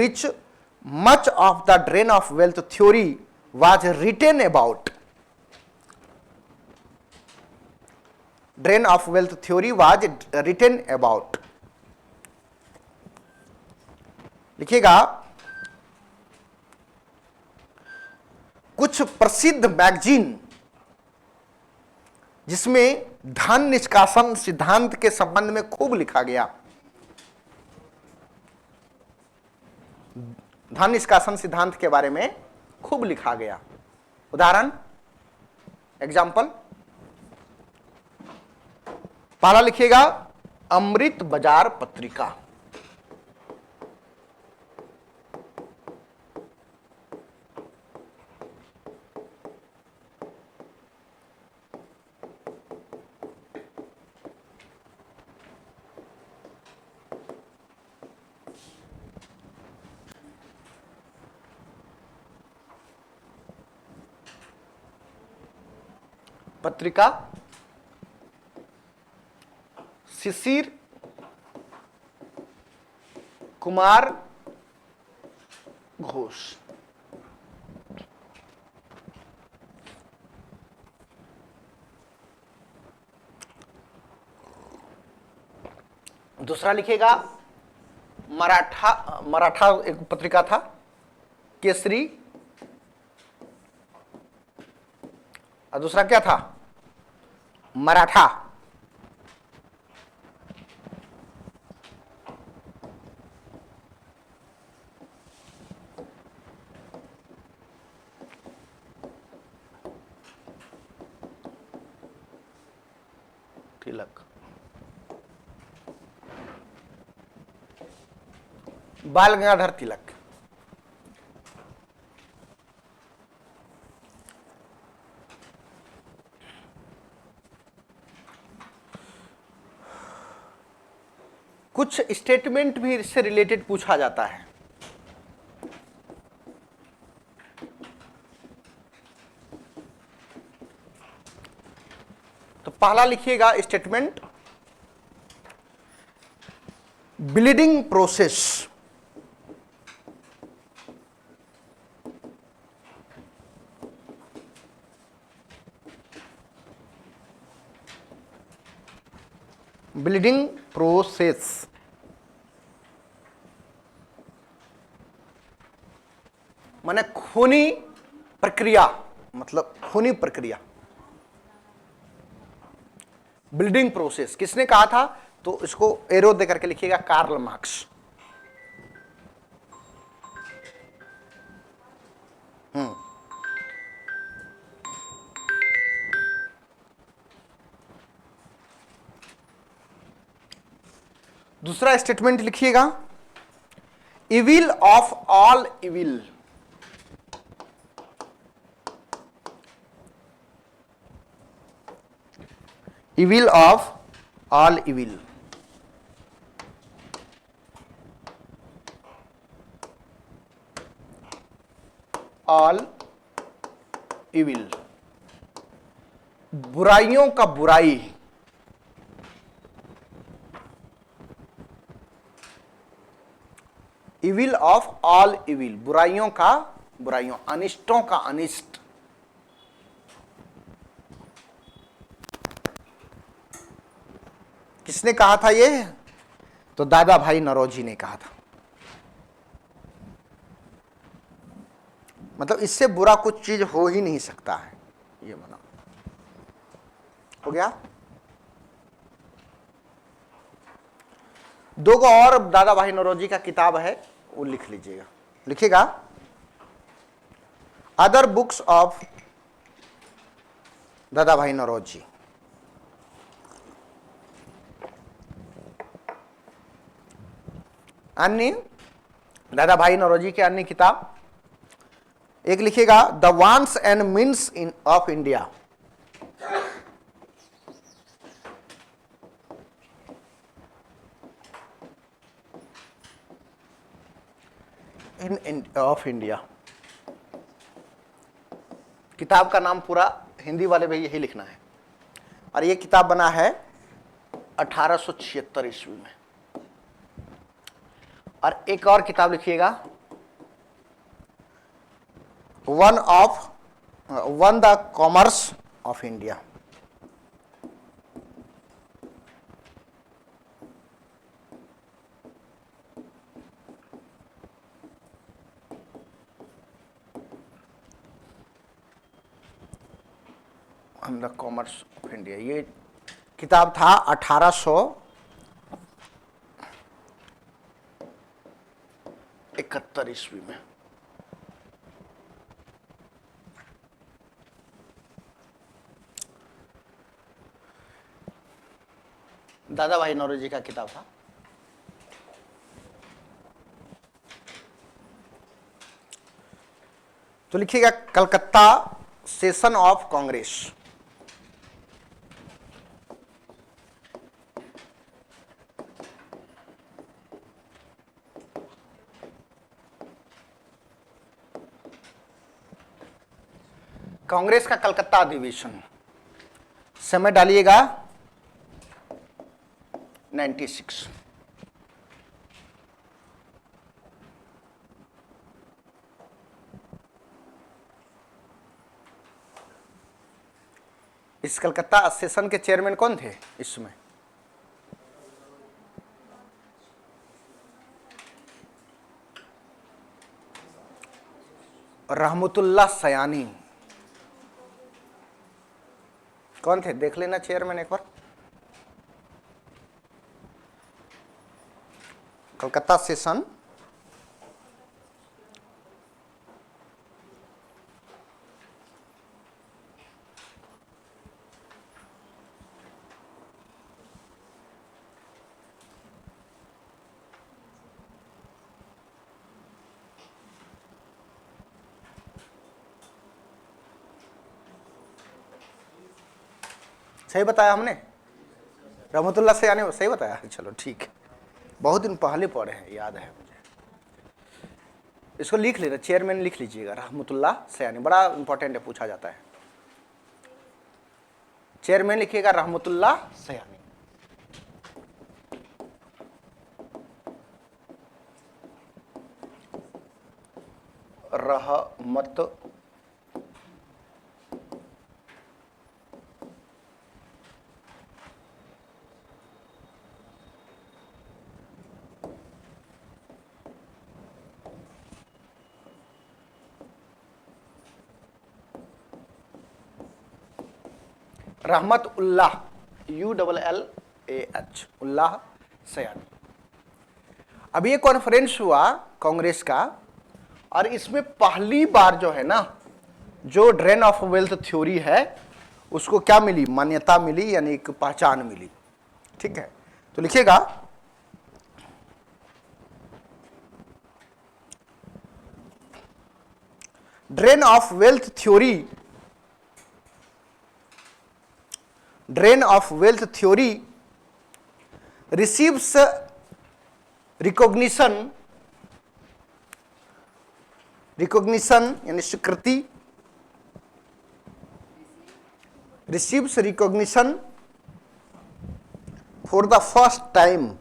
which much of the drain of wealth theory was written about. Drain of wealth theory was written about. लिखिएगा, कुछ प्रसिद्ध magazine जिसमें धन निष्कासन सिद्धांत के संबंध में खूब लिखा गया। धन निष्कासन सिद्धांत के बारे में खूब लिखा गया। उदाहरण, एग्जाम्पल, पहला लिखिएगा अमृत बाजार पत्रिका। पत्रिका शिशिर कुमार घोष। दूसरा लिखेगा मराठा एक पत्रिका था, केसरी। और दूसरा क्या था? मराठा। तिलक, बाल गंगाधर तिलक। कुछ स्टेटमेंट भी इससे रिलेटेड पूछा जाता है। तो पहला लिखिएगा statement, bleeding process. Bleeding process माने खूनी प्रक्रिया, मतलब खूनी प्रक्रिया। ब्लीडिंग प्रोसेस किसने कहा था? तो इसको एरो दे करके लिखिएगा, कार्ल मार्क्स। दूसरा स्टेटमेंट लिखिएगा, evil of all evil. Evil of all evil. All evil, बुराइयों का बुराई। इविल ऑफ ऑल इविल, बुराइयों का बुराइयों, अनिष्टों का अनिष्ट। किसने कहा था ये? तो दादा भाई नौरोजी ने कहा था। मतलब इससे बुरा कुछ चीज हो ही नहीं सकता है, ये माना। हो गया। दो और दादा भाई नौरोजी का किताब है, वो लिख लीजिएगा। लिखिएगा, अदर बुक्स ऑफ दादा भाई नौरोजी। अन्य दादा भाई नौरोजी के अन्य किताब, एक लिखिएगा the wants and means of India. Of India. किताब का नाम पूरा हिंदी वाले में यही लिखना है। और ये किताब बना है 1876 ईस्वी में। और एक और किताब लिखिएगा one the commerce of India. The commerce of India, ये किताब था 1871 ईस्वी में। दादा भाई नौरोजी का किताब था। तो लिखिएगा कलकत्ता सेशन ऑफ कांग्रेस। कांग्रेस का कलकत्ता अधिवेशन, समय डालिएगा 96। इस कलकत्ता सेशन के चेयरमैन कौन थे इसमें? रहमतुल्लाह सयानी। कौन थे देख लेना चेयरमैन एक बार। कलकत्ता सेशन सही बताया हमने? रहमतुल्लाह सयानी सही बताया? चलो ठीक है, बहुत दिन पहले पढ़े हैं, याद है मुझे। इसको लिख लेना, चेयरमैन लिख लीजिएगा रहमतुल्लाह सयानी, बड़ा इंपॉर्टेंट है, पूछा जाता है। चेयरमैन लिखिएगा रहमतुल्लाह सयानी। रहमत रहमत उल्लाह, ULLAH, उल्लाह सयानी। अब ये कॉन्फ्रेंस हुआ कांग्रेस का, और इसमें पहली बार जो है ना, जो ड्रेन ऑफ वेल्थ थ्योरी है उसको क्या मिली? मान्यता मिली, यानी एक पहचान मिली। ठीक है, तो लिखिएगा drain of wealth theory, drain of wealth theory receives recognition यानी स्वीकृति, receives recognition for the first time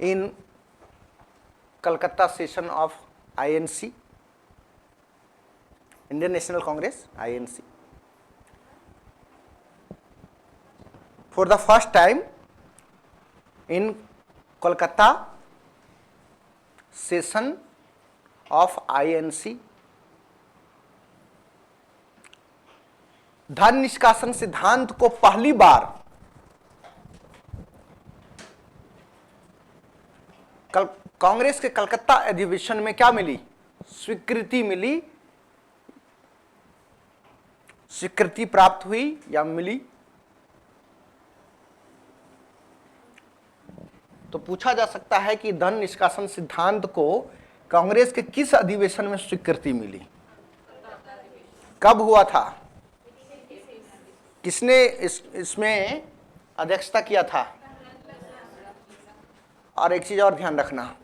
in Calcutta session of INC, Indian National Congress, INC. For the first time in Kolkata session of INC, धन निष्कासन सिद्धांत को पहली बार कांग्रेस के कलकत्ता अधिवेशन में क्या मिली? स्वीकृति मिली, स्वीकृति प्राप्त हुई या मिली। तो पूछा जा सकता है कि धन निष्कासन सिद्धांत को कांग्रेस के किस अधिवेशन में स्वीकृति मिली? कब हुआ था? किसने इसमें अध्यक्षता किया था? और एक चीज और ध्यान रखना,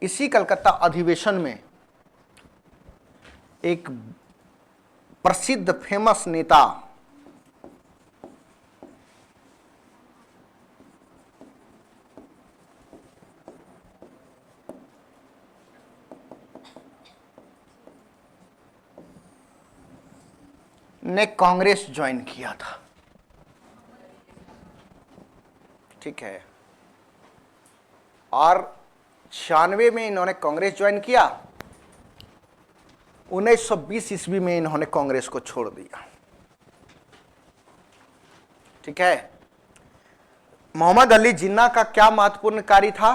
इसी कलकत्ता अधिवेशन में एक प्रसिद्ध फेमस नेता ने कांग्रेस ज्वाइन किया था। ठीक है, और 96 में इन्होंने कांग्रेस ज्वाइन किया, 1920 ईस्वी में इन्होंने कांग्रेस को छोड़ दिया। ठीक है, मोहम्मद अली जिन्ना का क्या महत्वपूर्ण कार्य था?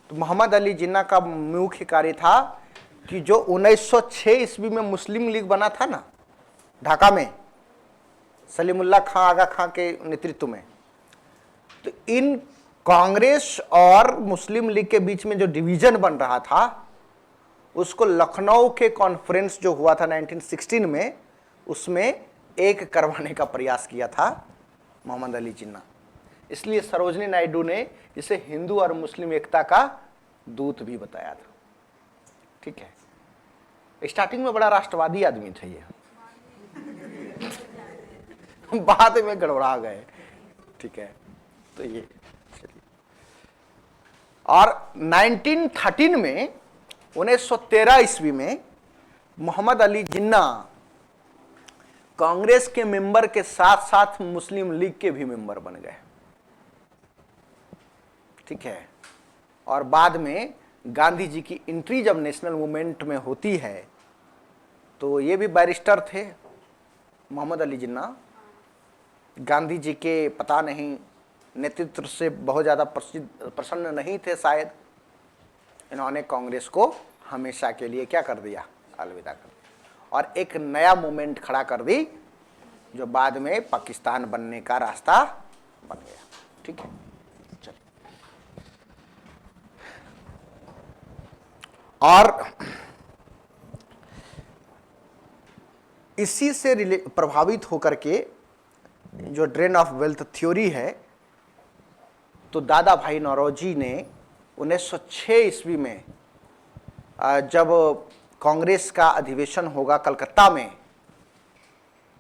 तो मोहम्मद अली जिन्ना का मुख्य कार्य था कि जो 1906 ईस्वी में मुस्लिम लीग बना था ना ढाका में, सलीमुल्लाह खां आगा खां के नेतृत्व में, तो इन कांग्रेस और मुस्लिम लीग के बीच में जो डिवीजन बन रहा था, उसको लखनऊ के कॉन्फ्रेंस जो हुआ था 1916 में, उसमें एक करवाने का प्रयास किया था मोहम्मद अली जिन्ना। इसलिए सरोजनी नायडू ने इसे हिंदू और मुस्लिम एकता का दूत भी बताया था। ठीक है, स्टार्टिंग में बड़ा राष्ट्रवादी आदमी था ये, बाद में गड़बड़ा गए। ठीक है, तो ये चलिए, और 1913 में 1913 ईस्वी में मोहम्मद अली जिन्ना कांग्रेस के मेंबर के साथ साथ मुस्लिम लीग के भी मेंबर बन गए। ठीक है, और बाद में गांधी जी की एंट्री जब नेशनल मूवमेंट में होती है, तो ये भी बैरिस्टर थे मोहम्मद अली जिन्ना। गांधी जी के पता नहीं नेतृत्व से बहुत ज़्यादा प्रसन्न नहीं थे शायद। इन्होंने कांग्रेस को हमेशा के लिए क्या कर दिया? अलविदा कर दिया, और एक नया मूवमेंट खड़ा कर दी, जो बाद में पाकिस्तान बनने का रास्ता बन गया। ठीक है, चलिए, और इसी से प्रभावित होकर के जो ड्रेन ऑफ वेल्थ थ्योरी है, तो दादा भाई नौरोजी ने 1906 ईस्वी में जब कांग्रेस का अधिवेशन होगा कलकत्ता में,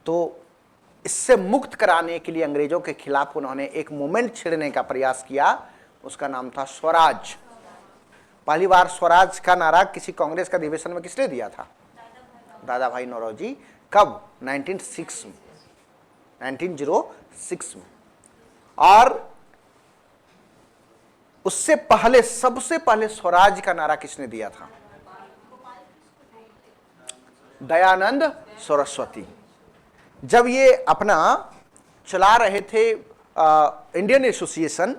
तो इससे मुक्त कराने के लिए अंग्रेजों के खिलाफ उन्होंने एक मूवमेंट छेड़ने का प्रयास किया। उसका नाम था स्वराज। पहली बार स्वराज का नारा किसी कांग्रेस का अधिवेशन में किसने दिया था? दादा भाई नौरोजी। कब? 1906 में। और उससे पहले, सबसे पहले स्वराज का नारा किसने दिया था? दयानंद सरस्वती। जब ये अपना चला रहे थे इंडियन एसोसिएशन,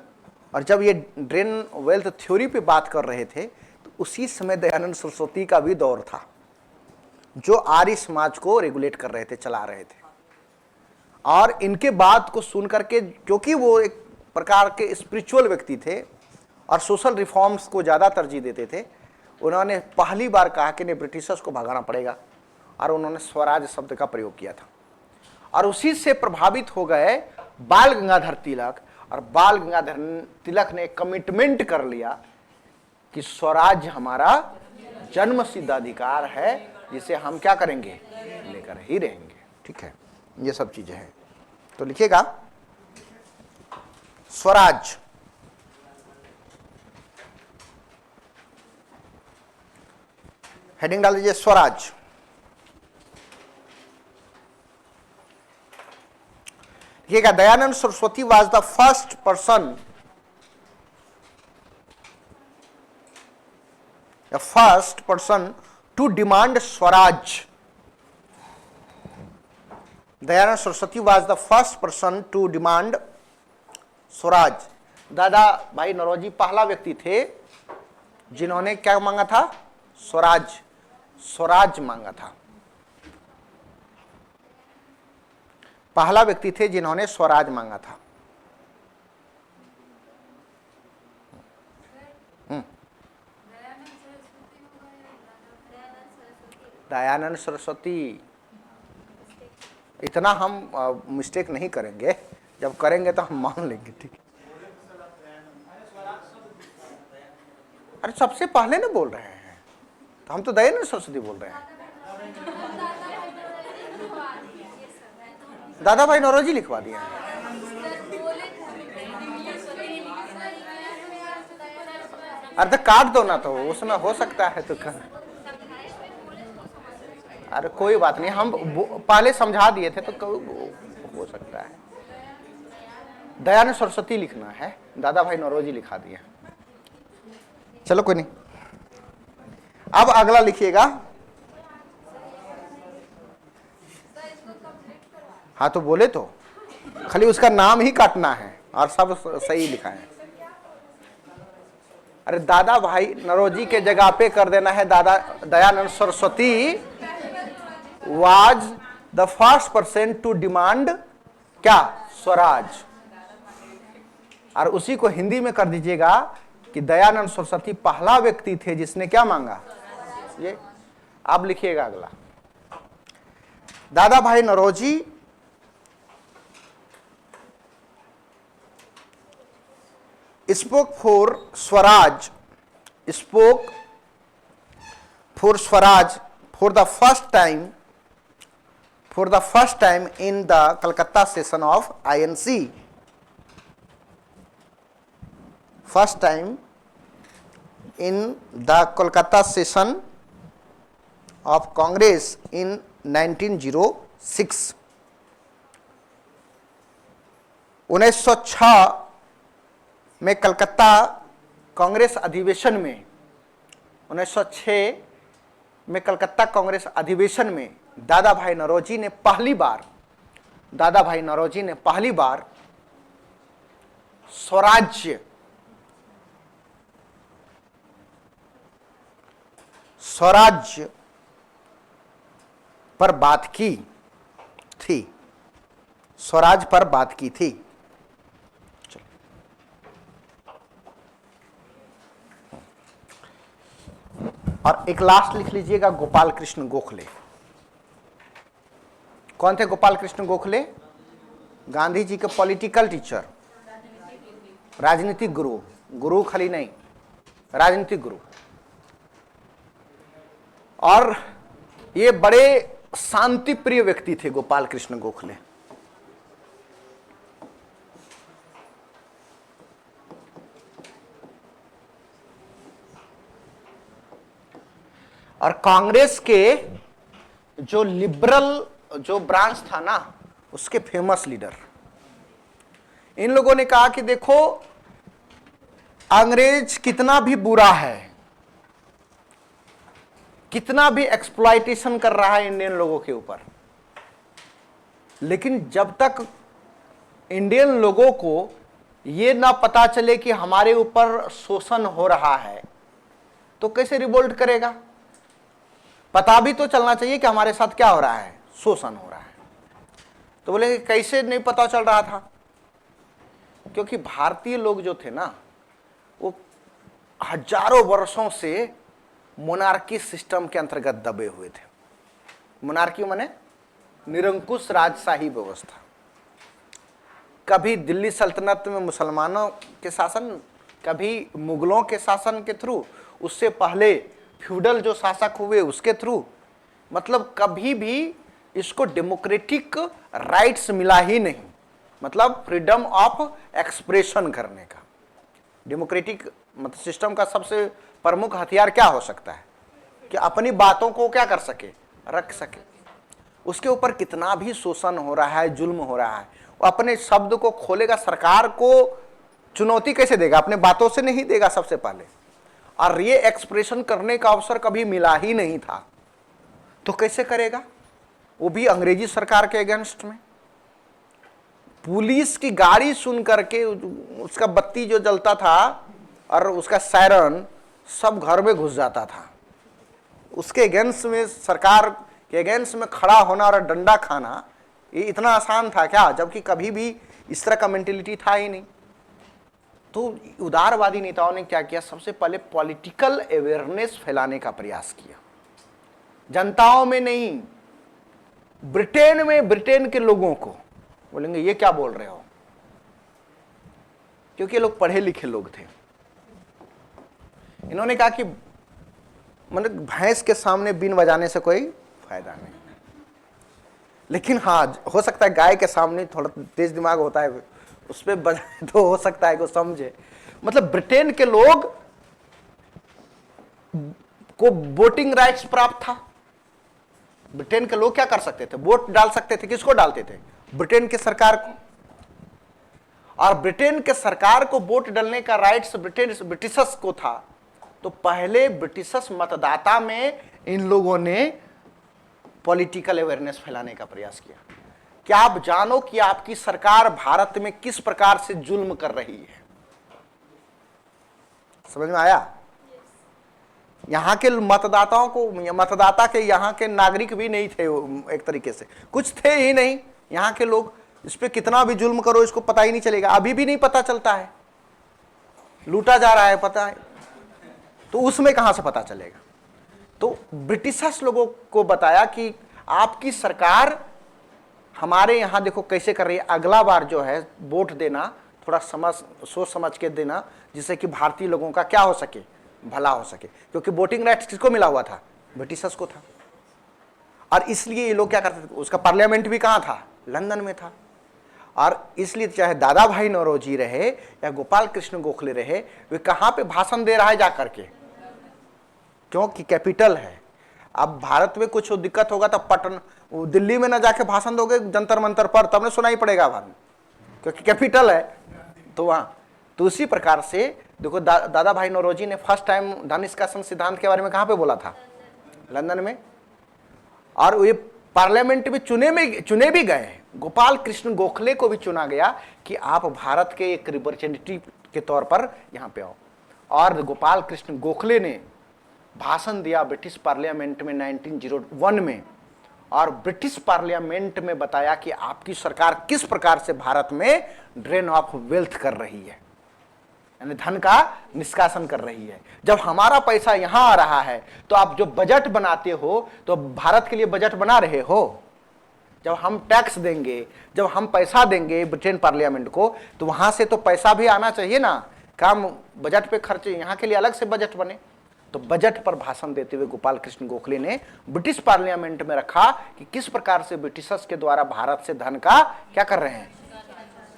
और जब ये ड्रेन वेल्थ थ्योरी पे बात कर रहे थे, तो उसी समय दयानंद सरस्वती का भी दौर था, जो आर्य समाज को रेगुलेट कर रहे थे, चला रहे थे। और इनके बात को सुन करके, क्योंकि वो एक प्रकार के स्पिरिचुअल व्यक्ति थे और सोशल रिफॉर्म्स को ज़्यादा तरजीह देते थे, उन्होंने पहली बार कहा कि नहीं, ब्रिटिशर्स को भगाना पड़ेगा, और उन्होंने स्वराज शब्द का प्रयोग किया था। और उसी से प्रभावित हो गए बाल गंगाधर तिलक, और बाल गंगाधर तिलक ने कमिटमेंट कर लिया कि स्वराज हमारा जन्म सिद्ध अधिकार है, जिसे हम क्या करेंगे? लेकर ही रहेंगे। ठीक है, ये सब चीजें हैं, तो लिखिएगा स्वराज। हेडिंग डाल दीजिए स्वराज। लिखिएगा, Dayanand Saraswati was the first person to demand Swaraj. Dayanand Saraswati was the first person to demand Swaraj. Dadabhai Naoroji पहला व्यक्ति थे जिन्होंने क्या मांगा था? स्वराज। स्वराज मांगा था। पहला व्यक्ति थे जिन्होंने स्वराज मांगा था। दयानंद सरस्वती। इतना हम मिस्टेक नहीं करेंगे, जब करेंगे तो हम मान लेंगे। ठीक है, अरे सबसे पहले ना बोल रहे हैं, तो हम तो दयानंद सरस्वती बोल रहे हैं। दादा भाई नौरोजी लिखवा दिया है। अरे तो काट दो ना, तो उसमें हो सकता है तो अरे कोई बात नहीं, हम पहले समझा दिए थे तो हो सकता है। दयानंद सरस्वती लिखना है, दादा भाई नौरोजी लिखा दिए। चलो कोई नहीं, अब अगला लिखिएगा। हाँ तो बोले तो खाली उसका नाम ही काटना है और सब सही लिखा है। अरे दादा भाई नौरोजी के जगह पे कर देना है दादा Dayanand Saraswati was the first person to demand क्या, स्वराज। और उसी को हिंदी में कर दीजिएगा कि दयानंद सरस्वती पहला व्यक्ति थे जिसने क्या मांगा, ये। अब लिखिएगा अगला, दादा भाई Naoroji spoke for Swaraj, spoke for Swaraj for the first time in the Calcutta session of INC. First time in the Kolkata session of Congress in 1906. 1906 में कलकत्ता कांग्रेस अधिवेशन में, 1906 में कलकत्ता कांग्रेस अधिवेशन में दादा भाई नौरोजी ने पहली बार स्वराज्य पर बात की थी, स्वराज पर बात की थी। और एक लास्ट लिख लीजिएगा, गोपाल कृष्ण गोखले। कौन थे गोपाल कृष्ण गोखले? गांधी जी के पॉलिटिकल टीचर, राजनीतिक गुरु, गुरु खाली नहीं, राजनीतिक गुरु। और ये बड़े शांति प्रिय व्यक्ति थे गोपाल कृष्ण गोखले। और कांग्रेस के जो लिबरल जो ब्रांच था ना, उसके फेमस लीडर। इन लोगों ने कहा कि देखो अंग्रेज कितना भी बुरा है, कितना भी एक्सप्लॉयटेशन कर रहा है इंडियन लोगों के ऊपर, लेकिन जब तक इंडियन लोगों को ये ना पता चले कि हमारे ऊपर शोषण हो रहा है तो कैसे रिवोल्ट करेगा। पता भी तो चलना चाहिए कि हमारे साथ क्या हो रहा है, शोषण हो रहा है। तो बोले कैसे नहीं पता चल रहा था, क्योंकि भारतीय लोग जो थे ना वो हजारों वर्षों से मोनार्की सिस्टम के अंतर्गत दबे हुए थे। मोनार्की माने निरंकुश राजशाही व्यवस्था। कभी दिल्ली सल्तनत में मुसलमानों के शासन, कभी मुगलों के शासन के थ्रू, उससे पहले फ्यूडल जो शासक हुए उसके थ्रू, मतलब कभी भी इसको डेमोक्रेटिक राइट्स मिला ही नहीं। मतलब फ्रीडम ऑफ एक्सप्रेशन करने का। डेमोक्रेटिक मतलब सिस्टम का सबसे प्रमुख हथियार क्या हो सकता है कि अपनी बातों को क्या कर सके, रख सके। उसके ऊपर कितना भी शोषण हो रहा है, जुल्म हो रहा है, वो अपने शब्द को खोलेगा। सरकार को चुनौती कैसे देगा, अपने बातों से नहीं देगा सबसे पहले। और ये एक्सप्रेशन करने का अवसर कभी मिला ही नहीं था, तो कैसे करेगा, वो भी अंग्रेजी सरकार के अगेंस्ट में। पुलिस की गाड़ी सुन करके उसका बत्ती जो जलता था और उसका सायरन सब घर में घुस जाता था। उसके अगेंस्ट में, सरकार के अगेंस्ट में खड़ा होना और डंडा खाना ये इतना आसान था क्या, जबकि कभी भी इस तरह का मेंटेलिटी था ही नहीं। तो उदारवादी नेताओं ने क्या किया, सबसे पहले पॉलिटिकल अवेयरनेस फैलाने का प्रयास किया। जनताओं में नहीं, ब्रिटेन में, ब्रिटेन के लोगों को बोलेंगे ये क्या बोल रहे हो, क्योंकि ये लोग पढ़े लिखे लोग थे। इन्होंने कहा कि मतलब भैंस के सामने बीन बजाने से कोई फायदा नहीं, लेकिन हाँ हो सकता है गाय के सामने थोड़ा तेज दिमाग होता है, उस पर बजाए तो हो सकता है को समझे। मतलब ब्रिटेन के लोग को वोटिंग राइट्स प्राप्त था, ब्रिटेन के लोग क्या कर सकते थे? वोट डाल सकते थे। किसको डालते थे? ब्रिटेन की सरकार को। और ब्रिटेन के सरकार को वोट डालने का राइट्स ब्रिटिशर्स को था। तो पहले ब्रिटिशर्स मतदाता में इन लोगों ने पॉलिटिकल अवेयरनेस फैलाने का प्रयास किया। क्या आप जानो कि आपकी सरकार भारत में किस प्रकार से जुल्म कर रही है? समझ में आया? यहां के मतदाताओं को, मतदाता के यहां के नागरिक भी नहीं थे एक तरीके से, कुछ थे ही नहीं यहां के लोग। इस पे कितना भी जुल्म करो इसको पता ही नहीं चलेगा। अभी भी नहीं पता चलता है, लूटा जा रहा है, पता है, तो उसमें कहां से पता चलेगा? तो ब्रिटिशर्स लोगों को बताया कि आपकी सरकार हमारे यहां देखो कैसे कर रही है, अगला बार जो है वोट देना थोड़ा सोच समझ के देना, जिससे कि भारतीय लोगों का क्या हो सके, भला हो सके। क्योंकि वोटिंग राइट्स किसको मिला हुआ था? ब्रिटिशर्स को था। और इसलिए ये लोग क्या करते थे, उसका पार्लियामेंट भी कहां था? लंदन में था। और इसलिए चाहे दादा भाई नौरोजी रहे या गोपाल कृष्ण गोखले रहे, वे कहां पे भाषण दे रहा है जाकर के? क्योंकि कैपिटल है। अब भारत में कुछ दिक्कत होगा तब दिल्ली में ना जाके भाषण दोगे जंतर मंतर पर, तब ने सुनाई पड़ेगा भारत में, क्योंकि कैपिटल है। तो वहां तो उसी प्रकार से देखो दादा भाई नौरोजी ने फर्स्ट टाइम धन निष्कासन सिद्धांत के बारे में कहां पे बोला था? लंदन में। और ये पार्लियामेंट में चुने भी गए। गोपाल कृष्ण गोखले को भी चुना गया कि आप भारत के एक रिप्रेजेंटेटिव के तौर पर यहां पे आओ। और गोपाल कृष्ण गोखले ने भाषण दिया ब्रिटिश पार्लियामेंट में 1901 में, और ब्रिटिश पार्लियामेंट में बताया कि आपकी सरकार किस प्रकार से भारत में ड्रेन ऑफ वेल्थ कर रही है, यानी धन का निष्कासन कर रही है। जब हमारा पैसा यहां आ रहा है तो आप जो बजट बनाते हो तो भारत के लिए बजट बना रहे हो। जब हम टैक्स देंगे, जब हम पैसा देंगे ब्रिटेन पार्लियामेंट को, तो वहां से तो पैसा भी आना चाहिए ना, काम बजट पे खर्चे, यहां के लिए अलग से बजट बने। तो बजट पर भाषण देते हुए गोपाल कृष्ण गोखले ने ब्रिटिश पार्लियामेंट में रखा कि किस प्रकार से ब्रिटिशर्स के द्वारा भारत से धन का क्या कर रहे हैं।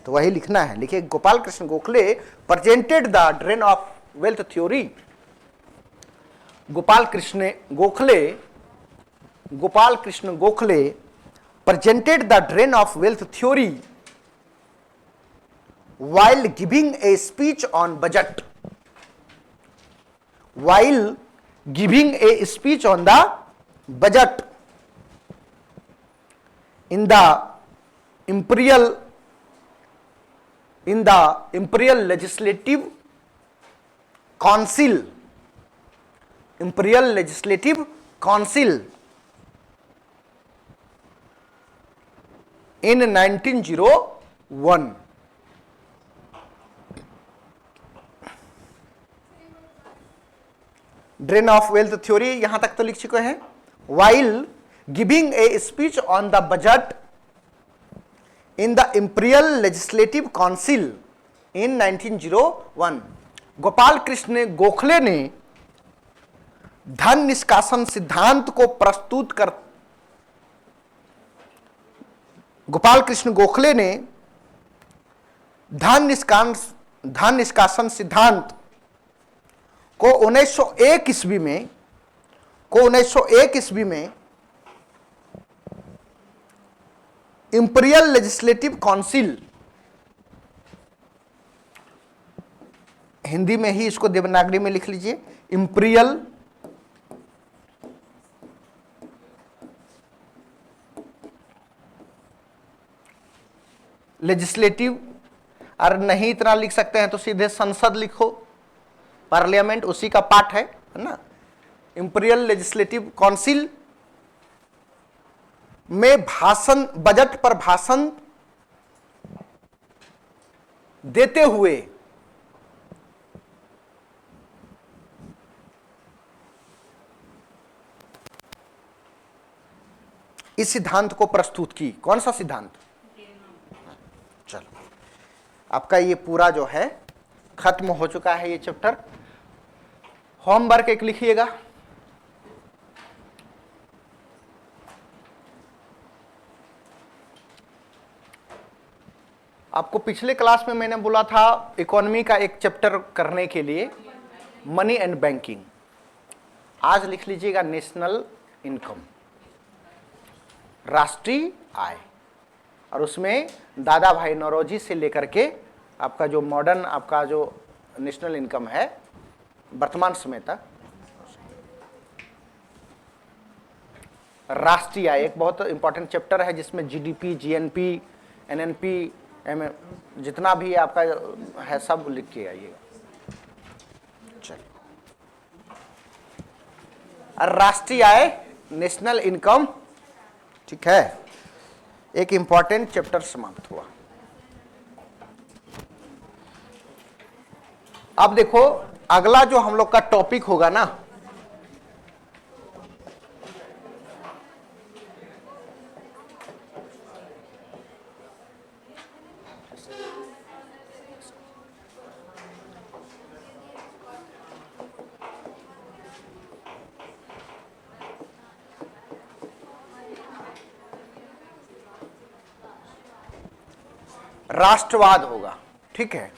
तो वही लिखना है, लिखिए Gopal Krishna Gokhale presented the drain of wealth theory. Gopal Krishna Gokhale presented the drain of wealth theory while giving a speech on budget. While giving a speech on the budget in the imperial legislative council, in 1901. Drain of wealth theory यहां तक तो लिख चुके हैं। While giving a speech on the budget in the imperial legislative council in 1901, Gopal Krishna Gokhale ने धन निष्कासन सिद्धांत को प्रस्तुत कर गोपाल कृष्ण गोखले ने धन निष्कासन सिद्धांत को 1901 ईस्वी में इंपीरियल लेजिस्लेटिव काउंसिल, हिंदी में ही इसको देवनागरी में लिख लीजिए, इंपीरियल लेजिस्लेटिव, और नहीं इतना लिख सकते हैं तो सीधे संसद लिखो, पार्लियामेंट उसी का पार्ट है ना। इंपीरियल लेजिस्लेटिव काउंसिल में भाषण, बजट पर भाषण देते हुए इस सिद्धांत को प्रस्तुत की। कौन सा सिद्धांत? चलो, आपका ये पूरा जो है खत्म हो चुका है ये चैप्टर। होमवर्क एक लिखिएगा, आपको पिछले क्लास में मैंने बोला था इकोनॉमी का एक चैप्टर करने के लिए मनी एंड बैंकिंग। आज लिख लीजिएगा नेशनल इनकम। राष्ट्रीय आय, और उसमें दादा भाई नौरोजी से लेकर के आपका जो मॉडर्न आपका जो नेशनल इनकम है वर्तमान समय तक, राष्ट्रीय आय एक बहुत इंपॉर्टेंट चैप्टर है जिसमें जीडीपी, जीएनपी, एनएनपी, जितना भी आपका है सब लिख के आइएगा। चलिए, राष्ट्रीय आय, नेशनल इनकम, ठीक है, एक इंपॉर्टेंट चैप्टर समाप्त हुआ। अब देखो अगला जो हम लोग का टॉपिक होगा ना, राष्ट्रवाद होगा। ठीक है,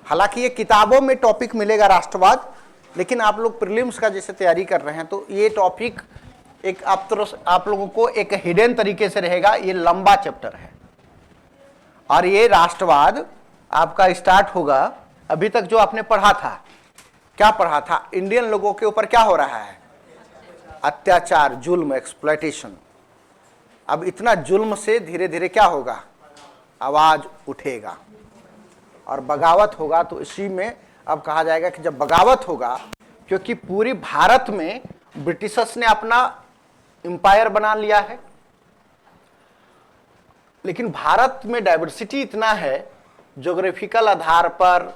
हालांकि ये किताबों में टॉपिक मिलेगा राष्ट्रवाद, लेकिन आप लोग प्रीलिम्स का जैसे तैयारी कर रहे हैं तो ये टॉपिक एक आप लोगों को एक हिडन तरीके से रहेगा। ये लंबा चैप्टर है और ये राष्ट्रवाद आपका स्टार्ट होगा। अभी तक जो आपने पढ़ा था, क्या पढ़ा था? इंडियन लोगों के ऊपर क्या हो रहा है? अत्याचार, जुल्म, एक्सप्लॉयटेशन। अब इतना जुल्म से धीरे धीरे क्या होगा? आवाज उठेगा और बगावत होगा। तो इसी में अब कहा जाएगा कि जब बगावत होगा, क्योंकि पूरी भारत में ब्रिटिशर्स ने अपना एम्पायर बना लिया है, लेकिन भारत में डाइवर्सिटी इतना है, ज्योग्राफिकल आधार पर,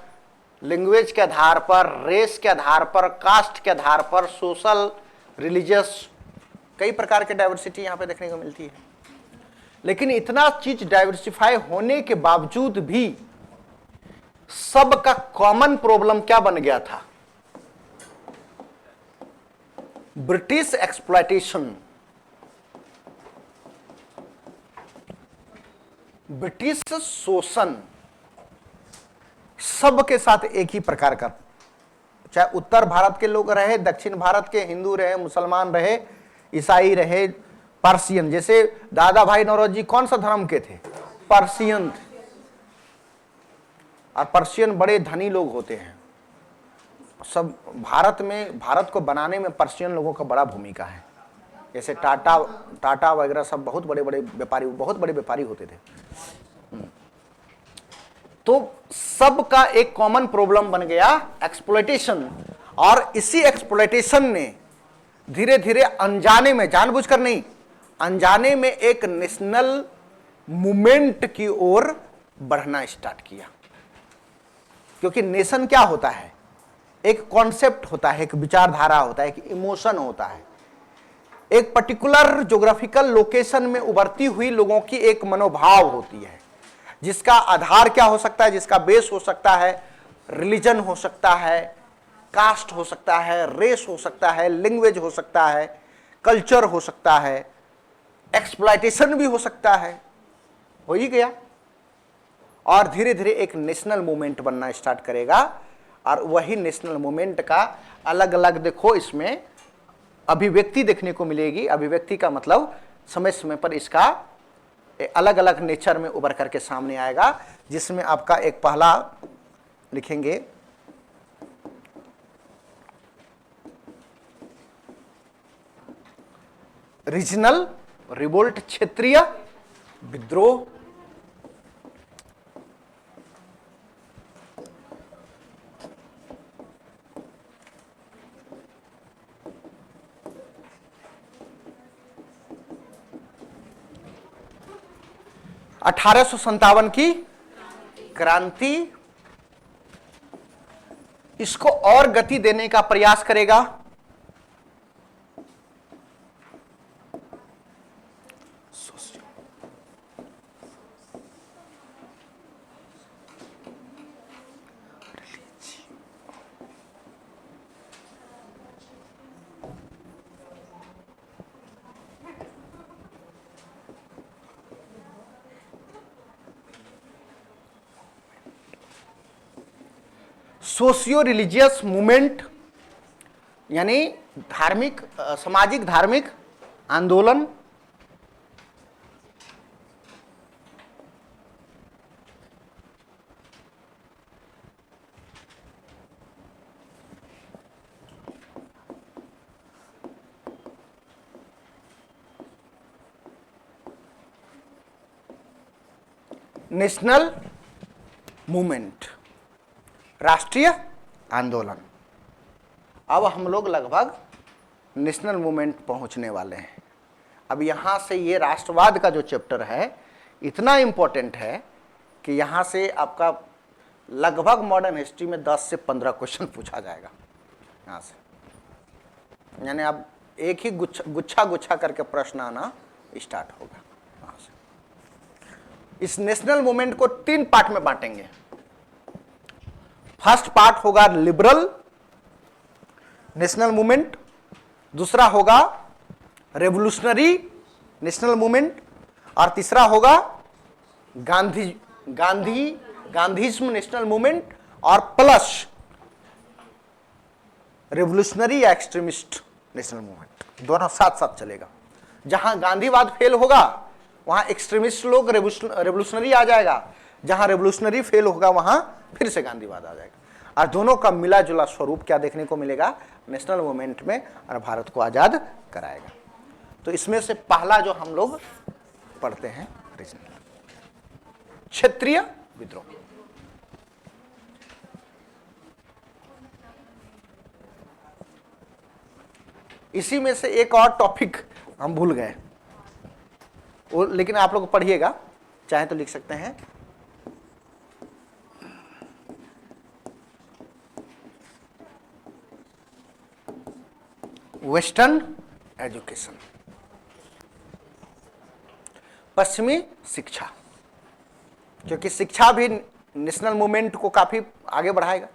लैंग्वेज के आधार पर, रेस के आधार पर, कास्ट के आधार पर, सोशल, रिलीजियस, कई प्रकार के डाइवर्सिटी यहां पे देखने को मिलती है। लेकिन इतना चीज डाइवर्सिफाई होने के बावजूद भी सबका कॉमन प्रॉब्लम क्या बन गया था? ब्रिटिश एक्सप्लॉयटेशन, ब्रिटिश शोषण। सबके साथ एक ही प्रकार का, चाहे उत्तर भारत के लोग रहे, दक्षिण भारत के हिंदू रहे, मुसलमान रहे, ईसाई रहे, पर्शियन। जैसे दादा भाई नौरोजी कौन सा धर्म के थे? पर्शियन थे। और पर्शियन बड़े धनी लोग होते हैं। सब भारत में, भारत को बनाने में पर्शियन लोगों का बड़ा भूमिका है। जैसे टाटा वगैरह सब बहुत बड़े बड़े व्यापारी होते थे। तो सबका एक कॉमन प्रॉब्लम बन गया एक्सप्लॉयटेशन, और इसी एक्सप्लॉयटेशन ने धीरे धीरे अनजाने में, जानबूझकर नहीं, अनजाने में एक नेशनल मूवमेंट की ओर बढ़ना स्टार्ट किया। क्योंकि नेशन क्या होता है? एक कॉन्सेप्ट होता है, एक विचारधारा होता है, एक इमोशन होता है, एक पर्टिकुलर ज्योग्राफिकल लोकेशन में उभरती हुई लोगों की एक मनोभाव होती है, जिसका आधार क्या हो सकता है, जिसका बेस हो सकता है रिलीजन, हो सकता है कास्ट, हो सकता है रेस, हो सकता है लैंग्वेज, हो सकता है कल्चर, हो सकता है एक्सप्लॉयटेशन भी हो सकता है। हो ही गया। और धीरे धीरे एक नेशनल मूवमेंट बनना स्टार्ट करेगा। और वही नेशनल मूवमेंट का अलग अलग, देखो इसमें अभिव्यक्ति देखने को मिलेगी। अभिव्यक्ति का मतलब समय समय पर इसका अलग अलग नेचर में उभर करके सामने आएगा, जिसमें आपका एक पहला लिखेंगे रीजनल रिवोल्ट, क्षेत्रीय विद्रोह। (1857) की क्रांति इसको और गति देने का प्रयास करेगा। सोशियो रिलीजियस मूवमेंट, यानी धार्मिक, सामाजिक धार्मिक आंदोलन, नेशनल मूवमेंट, राष्ट्रीय आंदोलन। अब हम लोग लगभग नेशनल मूवमेंट पहुंचने वाले हैं। अब यहां से ये राष्ट्रवाद का जो चैप्टर है इतना इंपॉर्टेंट है कि यहां से आपका लगभग मॉडर्न हिस्ट्री में 10 से 15 क्वेश्चन पूछा जाएगा यहां से, यानी अब एक ही गुच्छा गुच्छा करके प्रश्न आना स्टार्ट होगा यहां से। इस नेशनल मूवमेंट को 3 पार्ट में बांटेंगे। फर्स्ट पार्ट होगा लिबरल नेशनल मूवमेंट, दूसरा होगा रेवोल्यूशनरी नेशनल मूवमेंट, और तीसरा होगा गांधीज्म नेशनल मूवमेंट, और प्लस रेवोल्यूशनरी या एक्सट्रीमिस्ट नेशनल मूवमेंट। दोनों साथ साथ चलेगा। जहां गांधीवाद फेल होगा वहां एक्सट्रीमिस्ट लोग रेवोल्यूशनरी आ जाएगा, जहां रेवोल्यूशनरी फेल होगा वहां फिर से गांधीवाद आ जाएगा। और दोनों का मिला जुला स्वरूप क्या देखने को मिलेगा नेशनल मूवमेंट में, और भारत को आजाद कराएगा। तो इसमें से पहला जो हम लोग पढ़ते हैं रीजनल, क्षेत्रीय विद्रोह। इसी में से एक और टॉपिक हम भूल गए, लेकिन आप लोग पढ़िएगा, चाहे तो लिख सकते हैं। वेस्टर्न एजुकेशन, पश्चिमी शिक्षा, क्योंकि शिक्षा भी नेशनल मूवमेंट को काफी आगे बढ़ाएगा।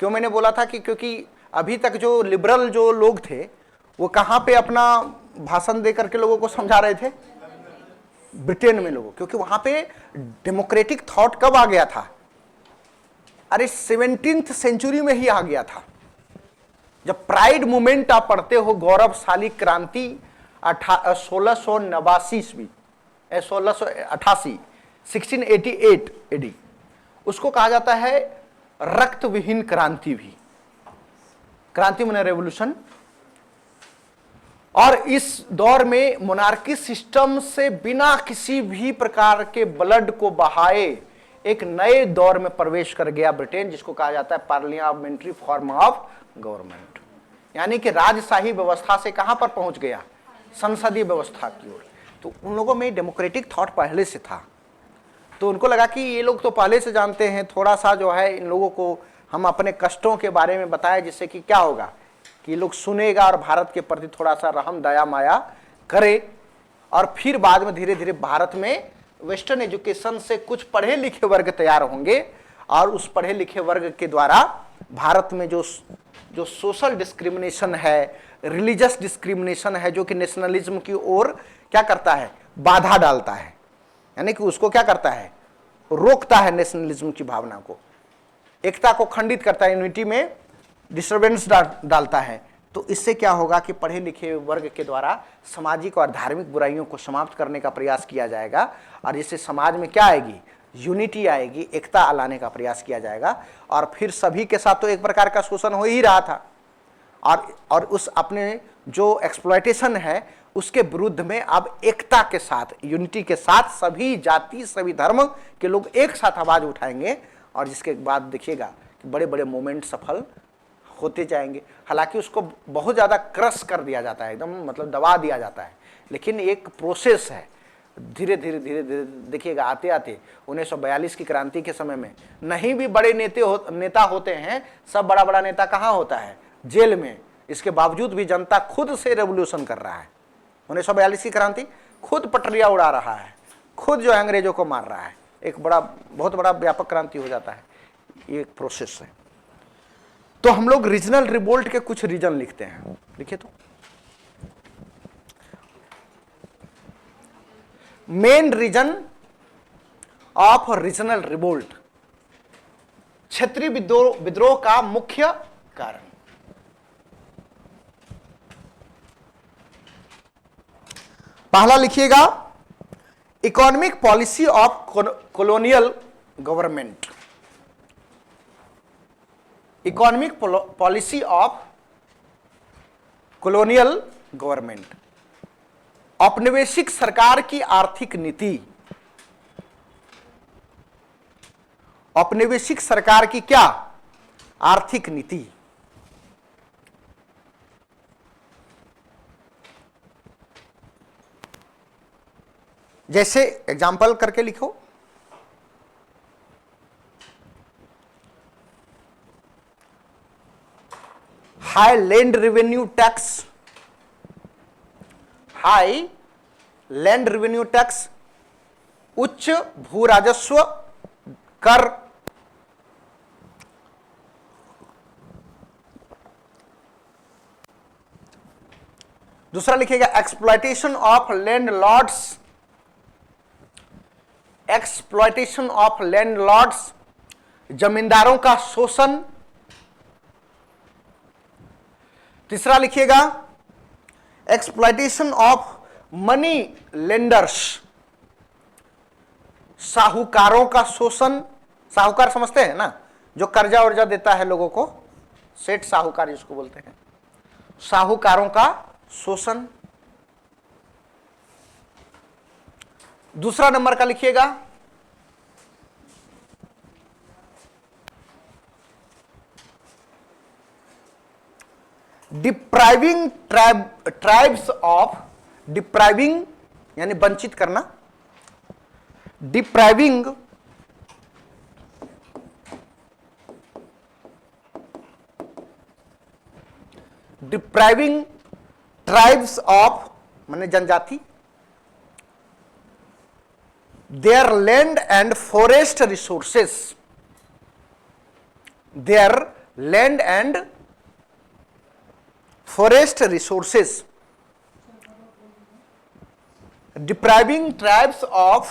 क्यों मैंने बोला था कि क्योंकि अभी तक जो लिबरल जो लोग थे वो कहां पे अपना भाषण दे करके लोगों को समझा रहे थे, ब्रिटेन में लोगों, क्योंकि वहां पे डेमोक्रेटिक थॉट कब आ गया था, अरे 17th सेंचुरी में ही आ गया था। जब प्राइड मूवमेंट आप पढ़ते हो, गौरवशाली क्रांति 1689 ईस्वी, 1688 1688 एडी, उसको कहा जाता है रक्त विहीन क्रांति भी। क्रांति माने रेवोल्यूशन। और इस दौर में मोनार्की सिस्टम से बिना किसी भी प्रकार के ब्लड को बहाए एक नए दौर में प्रवेश कर गया ब्रिटेन, जिसको कहा जाता है पार्लियामेंट्री फॉर्म ऑफ गवर्नमेंट। यानी कि राजशाही व्यवस्था से कहां पर पहुंच गया, संसदीय व्यवस्था की ओर। तो उन लोगों में डेमोक्रेटिक थॉट पहले से था, तो उनको लगा कि ये लोग तो पहले से जानते हैं, थोड़ा सा जो है इन लोगों को हम अपने कष्टों के बारे में बताएं, जिससे कि क्या होगा कि ये लोग सुनेगा और भारत के प्रति थोड़ा सा रहम दया माया करे। और फिर बाद में धीरे धीरे भारत में वेस्टर्न एजुकेशन से कुछ पढ़े लिखे वर्ग तैयार होंगे, और उस पढ़े लिखे वर्ग के द्वारा भारत में जो सोशल डिस्क्रिमिनेशन है, रिलीजियस डिस्क्रिमिनेशन है, जो कि नेशनलिज्म की ओर क्या करता है, बाधा डालता है, यानी कि उसको क्या करता है, रोकता है नेशनलिज्म की भावना को, एकता को खंडित करता है, यूनिटी में डिस्टर्बेंस डालता है। तो इससे क्या होगा कि पढ़े लिखे वर्ग के द्वारा सामाजिक और धार्मिक बुराइयों को समाप्त करने का प्रयास किया जाएगा, और इससे समाज में क्या आएगी, यूनिटी आएगी, एकता लाने का प्रयास किया जाएगा। और फिर सभी के साथ तो एक प्रकार का शोषण हो ही रहा था, और उस अपने जो एक्सप्लॉयटेशन है उसके विरुद्ध में अब एकता के साथ, यूनिटी के साथ सभी जाति सभी धर्म के लोग एक साथ आवाज उठाएंगे, और जिसके बाद देखिएगा कि बड़े बड़े मूवमेंट सफल होते जाएंगे। हालांकि उसको बहुत ज़्यादा क्रश कर दिया जाता है, एकदम मतलब दबा दिया जाता है, लेकिन एक प्रोसेस है। धीरे धीरे धीरे धीरे देखिएगा आते आते 1942 की क्रांति के समय में नहीं भी बड़े नेता होते हैं, सब बड़ा बड़ा नेता कहाँ होता है, जेल में। इसके बावजूद भी जनता खुद से रेवोल्यूशन कर रहा है। 1942 की क्रांति खुद पटरिया उड़ा रहा है, खुद जो अंग्रेजों को मार रहा है, एक बहुत बड़ा व्यापक क्रांति हो जाता है। ये एक प्रोसेस है। तो हम लोग रीजनल रिवोल्ट के कुछ रीजन लिखते हैं, लिखिए तो। Main reason of regional revolt, क्षेत्रीय विद्रोह का मुख्य कारण। पहला लिखिएगा economic policy of colonial government. Economic policy of colonial government, औपनिवेशिक सरकार की आर्थिक नीति। औपनिवेशिक सरकार की क्या आर्थिक नीति। जैसे एग्जाम्पल करके लिखो, high land revenue tax, high land revenue tax, उच्च भू राजस्व कर, दूसरा लिखिएगा exploitation of landlords, exploitation of landlords, जमींदारों का शोषण। तीसरा लिखिएगा एक्सप्लॉयटेशन ऑफ मनी लेंडर्स, साहूकारों का शोषण। साहूकार समझते हैं ना, जो कर्जा वर्जा देता है लोगों को, सेठ साहूकार जिसको बोलते हैं, साहूकारों का शोषण। दूसरा नंबर का लिखिएगा डिप्राइविंग ट्राइब्स ऑफ, डिप्राइविंग यानी वंचित करना, डिप्राइविंग डिप्राइविंग ट्राइब्स ऑफ माने जनजाति, there land and forest resources, there land and forest resources, depriving tribes of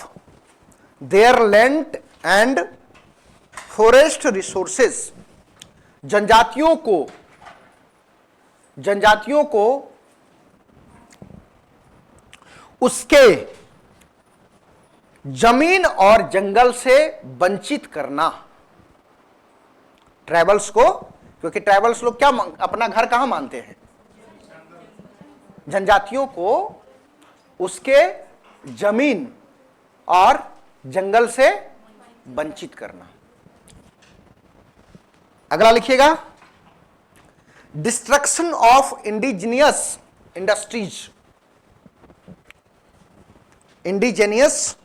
their land and forest resources, जनजातियों को उसके जमीन और जंगल से वंचित करना। ट्राइबल्स को, क्योंकि ट्राइबल्स लोग क्या अपना घर कहां मानते हैं, जनजातियों को उसके जमीन और जंगल से वंचित करना। अगला लिखिएगा destruction of indigenous industries, indigenous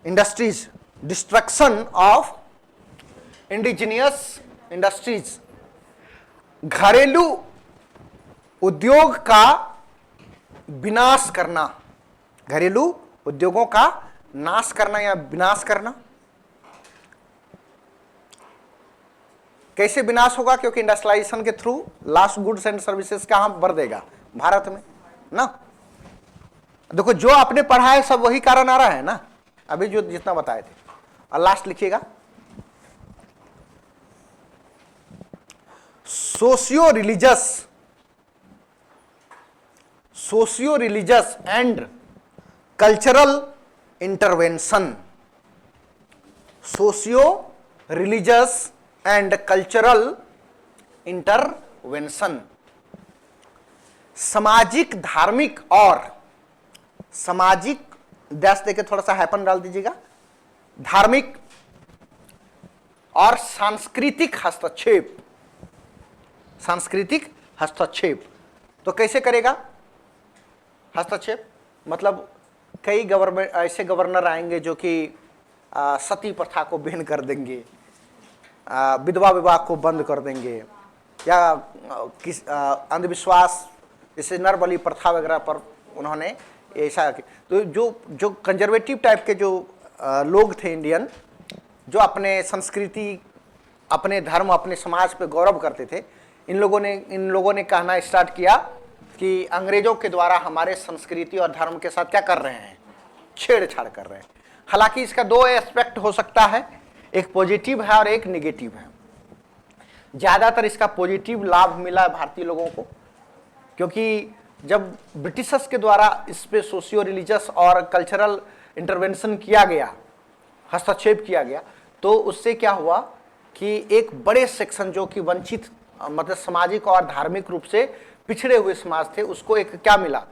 industries, destruction of indigenous industries, घरेलू उद्योग का विनाश करना, घरेलू उद्योगों का नाश करना या विनाश करना। कैसे विनाश होगा, क्योंकि इंडस्ट्रियलाइजेशन के through last goods and services कहां बढ़ देगा, भारत में ना। देखो जो आपने पढ़ा है सब वही कारण आ रहा है ना, अभी जो जितना बताए थे। और लास्ट लिखिएगा socio religious and cultural intervention, socio religious and cultural intervention, सामाजिक धार्मिक और सामाजिक डैश देके थोड़ा सा हैपन डाल दीजिएगा, धार्मिक और सांस्कृतिक हस्तक्षेप, सांस्कृतिक हस्तक्षेप। तो कैसे करेगा हस्तक्षेप, मतलब कई गवर्नमेंट ऐसे गवर्नर आएंगे जो कि सती प्रथा को बैन कर देंगे, विधवा विवाह को बंद कर देंगे, या किस अंधविश्वास जैसे नर बलि प्रथा वगैरह पर उन्होंने ऐसा। तो जो कंजर्वेटिव टाइप के जो लोग थे इंडियन, जो अपने संस्कृति, अपने धर्म, अपने समाज पे गौरव करते थे, इन लोगों ने कहना स्टार्ट किया कि अंग्रेजों के द्वारा हमारे संस्कृति और धर्म के साथ क्या कर रहे हैं, छेड़छाड़ कर रहे हैं। हालांकि इसका दो एस्पेक्ट हो सकता है, एक पॉजिटिव है और एक नेगेटिव है। ज्यादातर इसका पॉजिटिव लाभ मिला है भारतीय लोगों को, क्योंकि जब ब्रिटिशर्स के द्वारा इस पे सोशियो रिलीजियस और कल्चरल इंटरवेंशन किया गया, हस्तक्षेप किया गया, तो उससे क्या हुआ कि एक बड़े सेक्शन जो कि वंचित, मतलब सामाजिक और धार्मिक रूप से पिछड़े हुए समाज थे, उसको एक क्या मिला,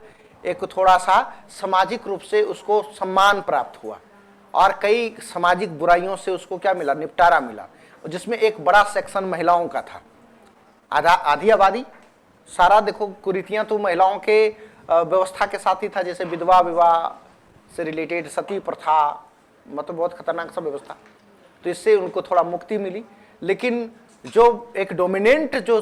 एक थोड़ा सा सामाजिक रूप से उसको सम्मान प्राप्त हुआ। और कई सामाजिक बुराइयों से उसको क्या मिला, निपटारा मिला, जिसमें एक बड़ा सेक्शन महिलाओं का था। आधी आबादी, सारा देखो कुरीतियां तो महिलाओं के व्यवस्था के साथ ही था, जैसे विधवा विवाह से रिलेटेड, सती प्रथा, मतलब बहुत खतरनाक सा व्यवस्था। तो इससे उनको थोड़ा मुक्ति मिली। लेकिन जो एक डोमिनेंट जो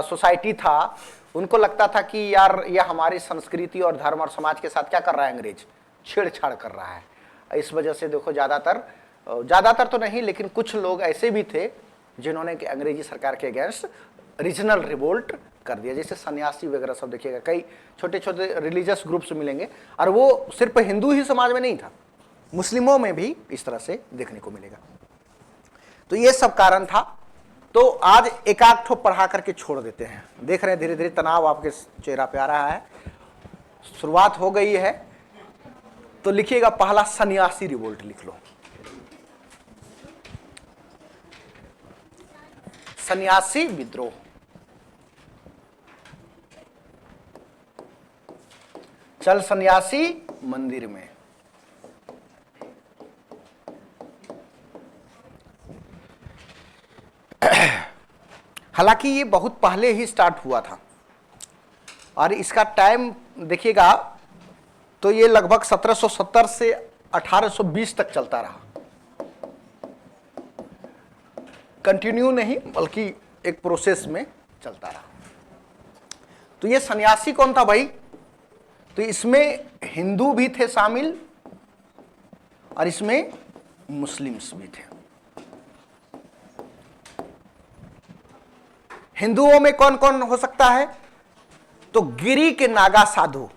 सोसाइटी था, उनको लगता था कि यार ये हमारी संस्कृति और धर्म और समाज के साथ क्या कर रहा है, अंग्रेज छेड़छाड़ कर रहा है। इस वजह से देखो ज़्यादातर तो नहीं, लेकिन कुछ लोग ऐसे भी थे जिन्होंने कि अंग्रेजी सरकार के अगेंस्ट रीजनल रिवोल्ट कर दिया। जैसे सन्यासी वगैरह सब देखिएगा, कई छोटे छोटे रिलीजियस ग्रुप्स मिलेंगे, और वो सिर्फ हिंदू ही समाज में नहीं था, मुस्लिमों में भी इस तरह से देखने को मिलेगा। तो ये सब कारण था। तो आज एक आध ठो पढ़ा करके छोड़ देते हैं। देख रहे हैं धीरे धीरे तनाव आपके चेहरा पे आ रहा है, शुरुआत हो गई है। तो लिखिएगा पहला सन्यासी रिवोल्ट लिख लो। सन्यासी विद्रोह। चल सन्यासी मंदिर में। हालांकि ये बहुत पहले ही स्टार्ट हुआ था, और इसका टाइम देखिएगा तो ये लगभग 1770 से 1820 तक चलता रहा। कंटिन्यू नहीं, बल्कि एक प्रोसेस में चलता रहा। तो ये सन्यासी कौन था भाई? तो इसमें हिंदू भी थे शामिल, और इसमें मुस्लिम्स भी थे। हिंदुओं में कौन कौन हो सकता है? तो गिरी के नागा साधु,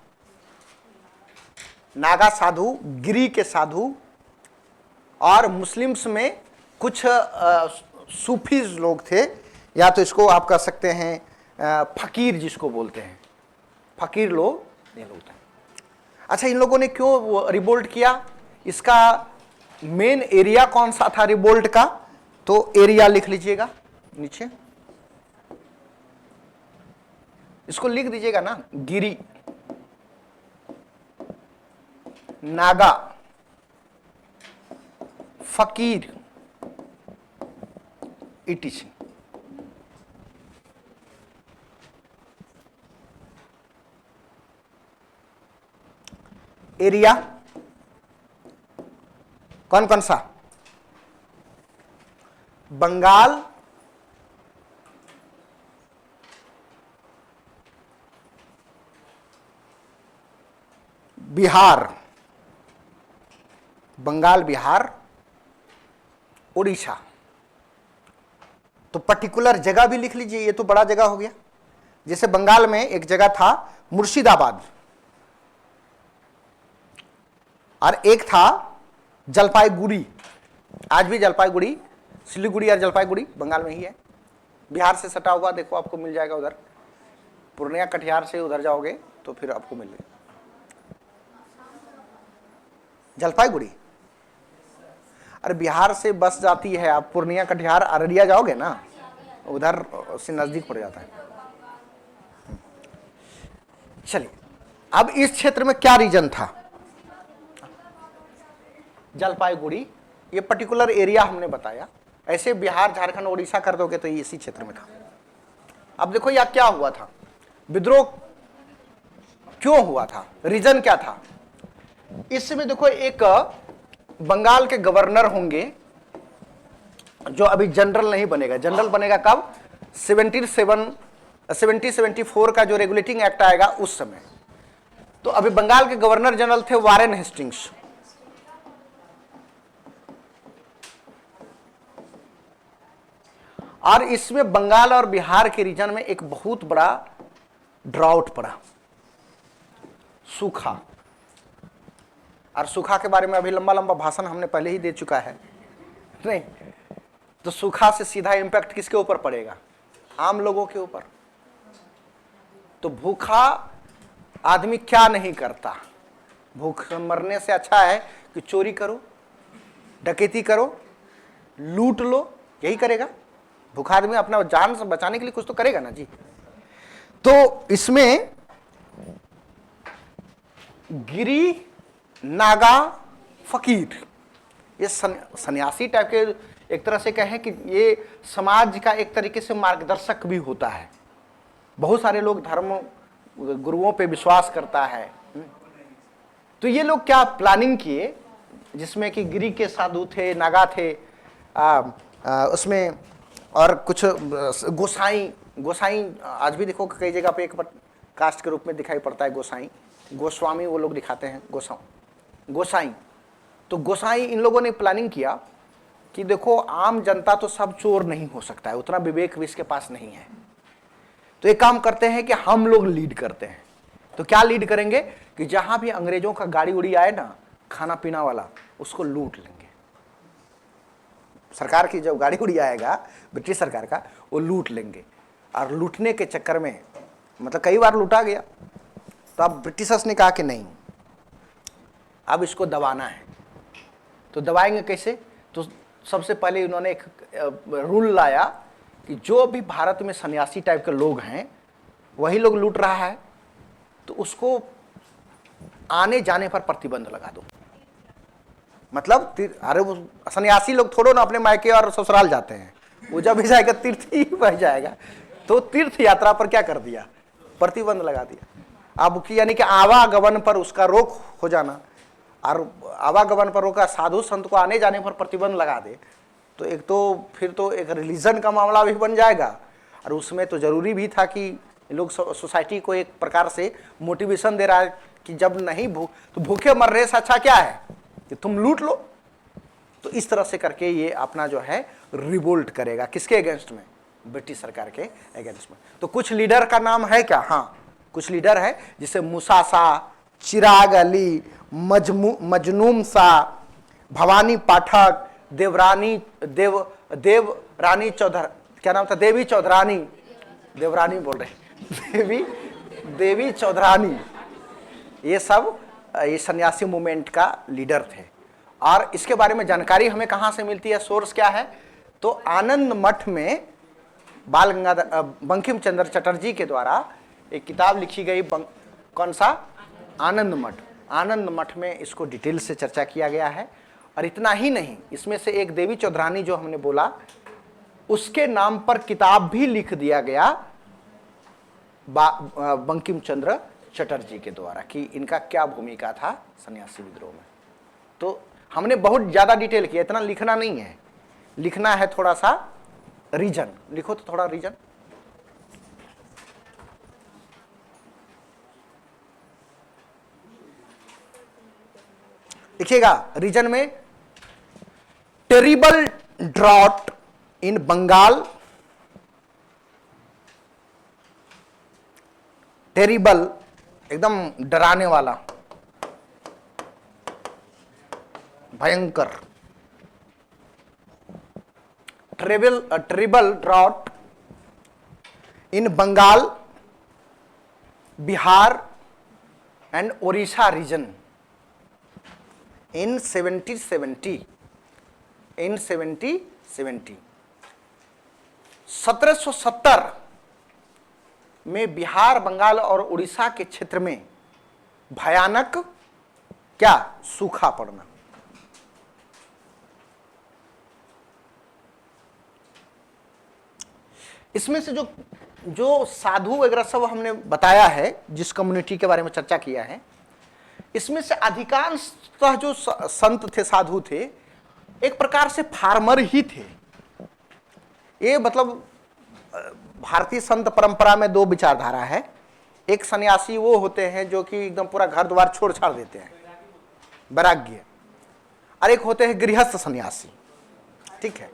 गिरी के साधु, और मुस्लिम्स में कुछ सूफी लोग थे, या तो इसको आप कह सकते हैं फकीर जिसको बोलते हैं, फकीर लोग ये लोग थे। अच्छा, इन लोगों ने क्यों रिवोल्ट किया? इसका मेन एरिया कौन सा था रिवोल्ट का? तो एरिया लिख लीजिएगा नीचे, इसको लिख दीजिएगा ना, गिरी, नागा, फकीर, इटिशी। एरिया कौन कौन सा? बंगाल, बिहार, बंगाल, बिहार, उड़ीसा। तो पर्टिकुलर जगह भी लिख लीजिए, ये तो बड़ा जगह हो गया। जैसे बंगाल में एक जगह था मुर्शिदाबाद, और एक था जलपाईगुड़ी। आज भी जलपाईगुड़ी, सिलीगुड़ी और जलपाईगुड़ी बंगाल में ही है। बिहार से सटा हुआ, देखो आपको मिल जाएगा उधर, पूर्णिया कटिहार से उधर जाओगे तो फिर आपको मिल जाएगा जलपाईगुड़ी। अरे बिहार से बस जाती है, आप पूर्णिया कटिहार अररिया जाओगे ना, उधर से नजदीक पड़ जाता है। चलिए, अब इस क्षेत्र में क्या रीजन था? जलपाईगुड़ी, ये पर्टिकुलर एरिया हमने बताया। ऐसे बिहार, झारखंड, उड़ीसा कर दोगे तो ये इसी क्षेत्र में था। अब देखो यह क्या हुआ था, विद्रोह क्यों हुआ था, रीजन क्या था? इसमें देखो एक बंगाल के गवर्नर होंगे, जो अभी जनरल नहीं बनेगा। जनरल बनेगा कब? 1774 का जो रेगुलेटिंग एक्ट आएगा उस समय। तो अभी बंगाल के गवर्नर जनरल थे वारेन हेस्टिंग्स। और इसमें बंगाल और बिहार के रीजन में एक बहुत बड़ा ड्राउट पड़ा, सूखा। और सूखा के बारे में अभी लंबा लंबा भाषण हमने पहले ही दे चुका है, नहीं? तो सूखा से सीधा इंपैक्ट किसके ऊपर पड़ेगा? आम लोगों के ऊपर। तो भूखा आदमी क्या नहीं करता? भूख मरने से अच्छा है कि चोरी करो, डकैती करो, लूट लो, यही करेगा। भूखा आदमी अपना जान से बचाने के लिए कुछ तो करेगा ना जी। तो इसमें गिरी, नागा, फकीर, ये सन्यासी टाइप के एक तरह से कहें कि ये समाज का एक तरीके से मार्गदर्शक भी होता है। बहुत सारे लोग धर्म गुरुओं पे विश्वास करता है। तो ये लोग क्या प्लानिंग किए, जिसमें कि गिरी के साधु थे, नागा थे, उसमें और कुछ गोसाई आज भी देखो कई जगह पे एक कास्ट के रूप में दिखाई पड़ता है। गोसाई, गोस्वामी वो लोग दिखाते हैं, गोसाई। तो गोसाई इन लोगों ने प्लानिंग किया कि देखो आम जनता तो सब चोर नहीं हो सकता है, उतना विवेक भी इसके पास नहीं है। तो एक काम करते हैं कि हम लोग लीड करते हैं। तो क्या लीड करेंगे कि जहां भी अंग्रेजों का गाड़ी उड़ी आए ना, खाना पीना वाला, उसको लूट लेंगे। सरकार की जब गाड़ी उड़ी आएगा ब्रिटिश सरकार का, वो लूट लेंगे। और लूटने के चक्कर में मतलब कई बार लूटा गया। तो अब ब्रिटिशर्स ने कहा कि नहीं, अब इसको दबाना है। तो दबाएंगे कैसे? तो सबसे पहले उन्होंने एक रूल लाया कि जो भी भारत में सन्यासी टाइप के लोग हैं वही लोग लूट रहा है, तो उसको आने जाने पर प्रतिबंध लगा दो। मतलब अरे वो सन्यासी लोग थोड़ो ना अपने मायके और ससुराल जाते हैं, वो जब भी जाएगा तीर्थ ही बह जाएगा। तो तीर्थ यात्रा पर क्या कर दिया? प्रतिबंध लगा दिया। अब यानी कि आवागमन पर उसका रोक हो जाना, और आवागमन पर रोका, साधु संत को आने जाने पर प्रतिबंध लगा दे, तो एक तो फिर तो एक रिलीजन का मामला भी बन जाएगा। और उसमें तो जरूरी भी था कि लोग सोसाइटी को एक प्रकार से मोटिवेशन दे रहा है कि जब नहीं तो भूखे मर रहे से अच्छा क्या है कि तुम लूट लो। तो इस तरह से करके ये अपना जो है रिवोल्ट करेगा। किसके अगेंस्ट में? ब्रिटिश सरकार के अगेंस्ट में। तो कुछ लीडर का नाम है क्या? हाँ, कुछ लीडर है, जिसे मूसा शाह, चिराग अली, मजनूम शाह, भवानी पाठक, देवरानी चौधर, क्या नाम था? देवी चौधरानी, देवरानी बोल रहे देवी चौधरानी, ये सब ये सन्यासी मूवमेंट का लीडर थे। और इसके बारे में जानकारी हमें कहाँ से मिलती है? सोर्स क्या है? तो आनंद मठ में बाल गंगाधर बंकिम चंद्र चटर्जी के द्वारा एक किताब लिखी गई, कौन सा? आनंद मठ। आनंद मठ में इसको डिटेल से चर्चा किया गया है। और इतना ही नहीं, इसमें से एक देवी चौधरानी जो हमने बोला, उसके नाम पर किताब भी लिख दिया गया बंकिम चंद्र चटर्जी के द्वारा कि इनका क्या भूमिका था सन्यासी विद्रोह में। तो हमने बहुत ज्यादा डिटेल किया, इतना लिखना नहीं है, लिखना है थोड़ा सा रीजन। लिखो तो थोड़ा रीजन। लिखिएगा रीजन में, terrible drought in Bengal, terrible एकदम डराने वाला, भयंकर, terrible drought in Bengal, Bihar and Odisha region in 1770 1770 में बिहार, बंगाल और उड़ीसा के क्षेत्र में भयानक क्या? सूखा पड़ना। इसमें से जो साधु वगैरह सब हमने बताया है, जिस कम्युनिटी के बारे में चर्चा किया है, इसमें से अधिकांशतः जो संत थे, साधु थे, एक प्रकार से फार्मर ही थे। ये मतलब भारतीय संत परंपरा में दो विचारधारा है। एक सन्यासी वो होते हैं जो कि एकदम पूरा घर द्वार छोड़ छाड़ देते हैं, वैराग्य, और एक होते हैं गृहस्थ सन्यासी। ठीक है,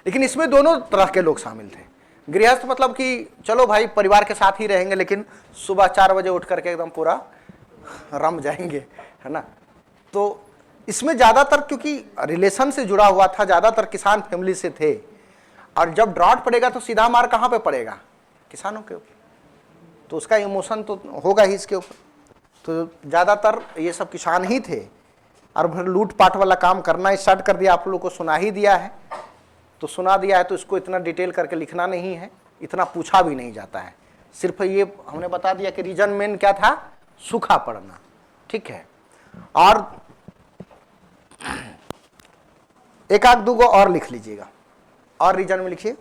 लेकिन इसमें दोनों तरह के लोग शामिल थे। गृहस्थ मतलब कि चलो भाई परिवार के साथ ही रहेंगे, लेकिन सुबह 4 बजे उठ करके एकदम पूरा रम जाएंगे, है ना। तो इसमें ज़्यादातर क्योंकि रिलेशन से जुड़ा हुआ था, ज़्यादातर किसान फैमिली से थे, और जब ड्रॉट पड़ेगा तो सीधा मार कहाँ पे पड़ेगा? किसानों के ऊपर। तो उसका इमोशन तो होगा ही इसके ऊपर। तो ज़्यादातर ये सब किसान ही थे, और फिर लूटपाट वाला काम करना स्टार्ट कर दिया। आप लोगों को सुना ही दिया है, तो सुना दिया है तो इसको इतना डिटेल करके लिखना नहीं है, इतना पूछा भी नहीं जाता है। सिर्फ ये हमने बता दिया कि रीजन मेन क्या था? सूखा पड़ना। ठीक है, और एक आध दो और लिख लीजिएगा, और रीजन में लिखिए।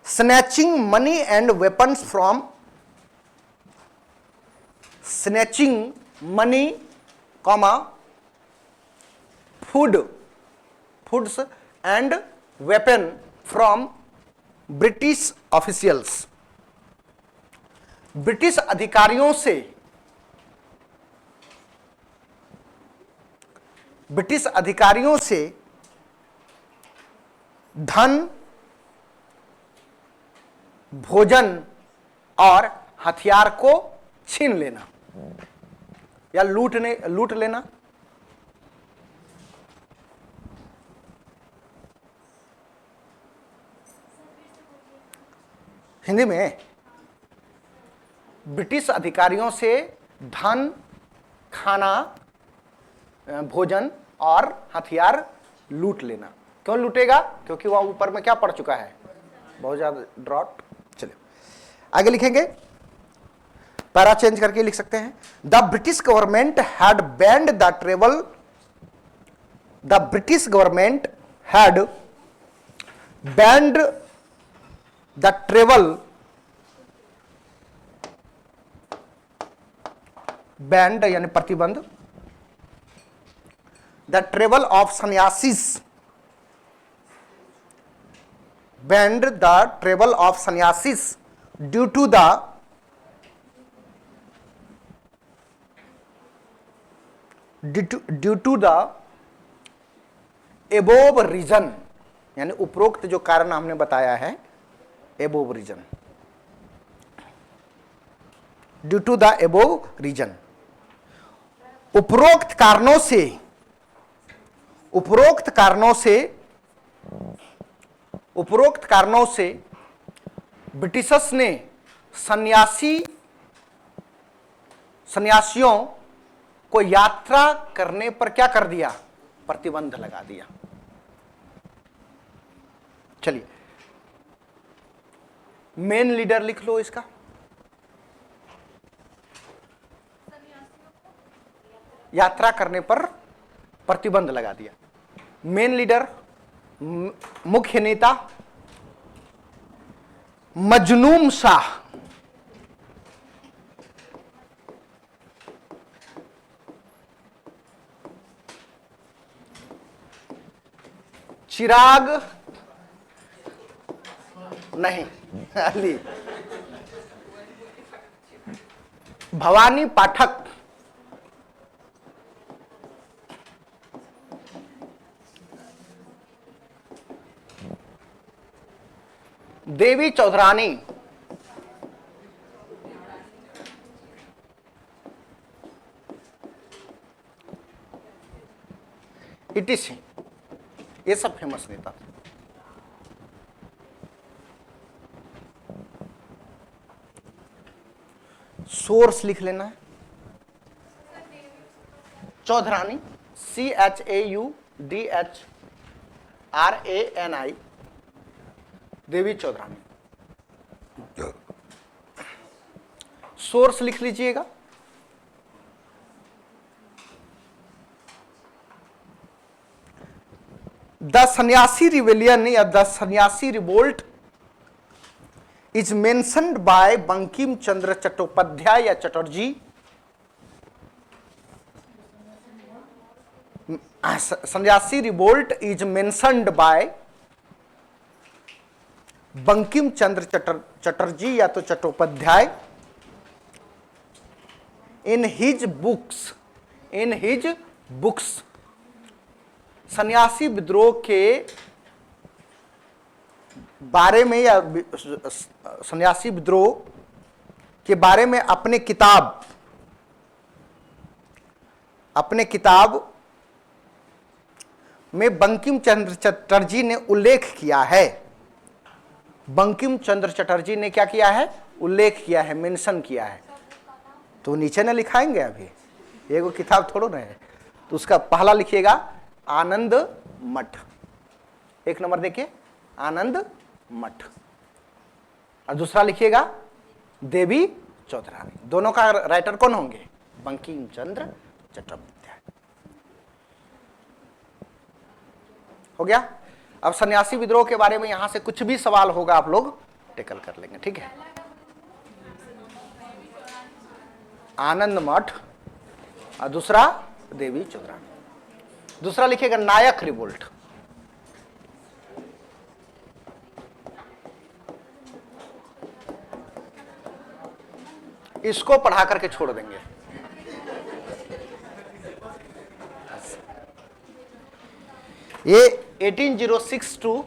Snatching money and weapons from, snatching money comma foods and weapon from British officials, British अधिकारियों से, ब्रिटिश अधिकारियों से धन, भोजन और हथियार को छीन लेना या लूट लेना। हिंदी में, ब्रिटिश अधिकारियों से धन, खाना, भोजन और हथियार लूट लेना। क्यों लूटेगा? क्योंकि वह ऊपर में क्या पड़ चुका है, बहुत ज्यादा ड्रॉट। चलिए आगे लिखेंगे, पैरा चेंज करके लिख सकते हैं। The British government had banned the travel, the British government had banned the travel, banned यानी प्रतिबंध, the travel of sannyasis, banned the travel of sannyasis due to the above reason, यानी उपरोक्त जो कारण हमने बताया है, above reason, due to the above reason. उपरोक्त कारणों से, उपरोक्त कारणों से ब्रिटिशर्स ने सन्यासियों को यात्रा करने पर क्या कर दिया, प्रतिबंध लगा दिया। चलिए मेन लीडर लिख लो इसका, यात्रा करने पर प्रतिबंध लगा दिया। मेन लीडर, मुख्य नेता मजनून शाह, चिराग नहीं अली, भवानी पाठक, देवी चौधरानी, इटीसी, ये सब फेमस नेता थे। सोर्स लिख लेना है, चौधरानी, CHAUDHRANI, देवी चौधरानी। सोर्स लिख लीजिएगा, द सन्यासी रिवेलियन या the sannyasi revolt is mentioned by Bankim Chandra Chattopadhyay या Chatterjee, sannyasi revolt is mentioned by Bankim Chandra Chatterjee या तो चट्टोपाध्याय इन हिज बुक्स, सन्यासी विद्रोह के बारे में या सन्यासी विद्रोह के बारे में अपने किताब में बंकिम चंद्र चटर्जी ने उल्लेख किया है। बंकिम चंद्र चटर्जी ने क्या किया है, उल्लेख किया है, मेंशन किया है। तो नीचे ना लिखाएंगे, अभी एगो किताब थोड़ो ना है, तो उसका पहला लिखिएगा आनंद मठ, एक नंबर देखिए आनंद मठ, और दूसरा लिखिएगा देवी चौधरानी। दोनों का राइटर कौन होंगे, बंकिम चंद्र चट्टोपाध्याय। हो गया। अब सन्यासी विद्रोह के बारे में यहां से कुछ भी सवाल होगा आप लोग टेकल कर लेंगे, ठीक है। आनंद मठ और दूसरा देवी चौधरानी। दूसरा लिखिएगा नायक रिवोल्ट। इसको पढ़ा करके छोड़ देंगे। ये 1806 टू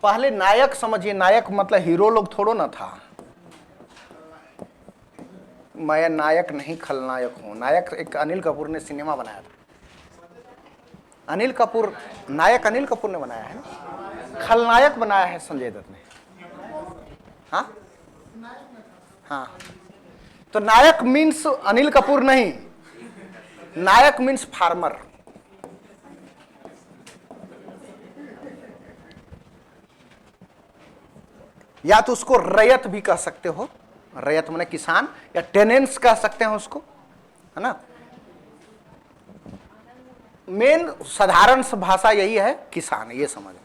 पहले नायक समझिए, नायक मतलब हीरो लोग थोड़ो ना था। मैं नायक नहीं खलनायक हूं। नायक एक अनिल कपूर ने सिनेमा बनाया था। अनिल कपूर नायक अनिल कपूर ने बनाया है ना, खलनायक बनाया है संजय दत्त ने। हाँ हाँ, तो नायक मीन्स अनिल कपूर नहीं, नायक मीन्स फार्मर। या तो उसको रैयत भी कह सकते हो, रैयत माने किसान, या टेनेंट्स कह सकते हैं उसको, है ना। मेन साधारण भाषा यही है किसान, ये समझ।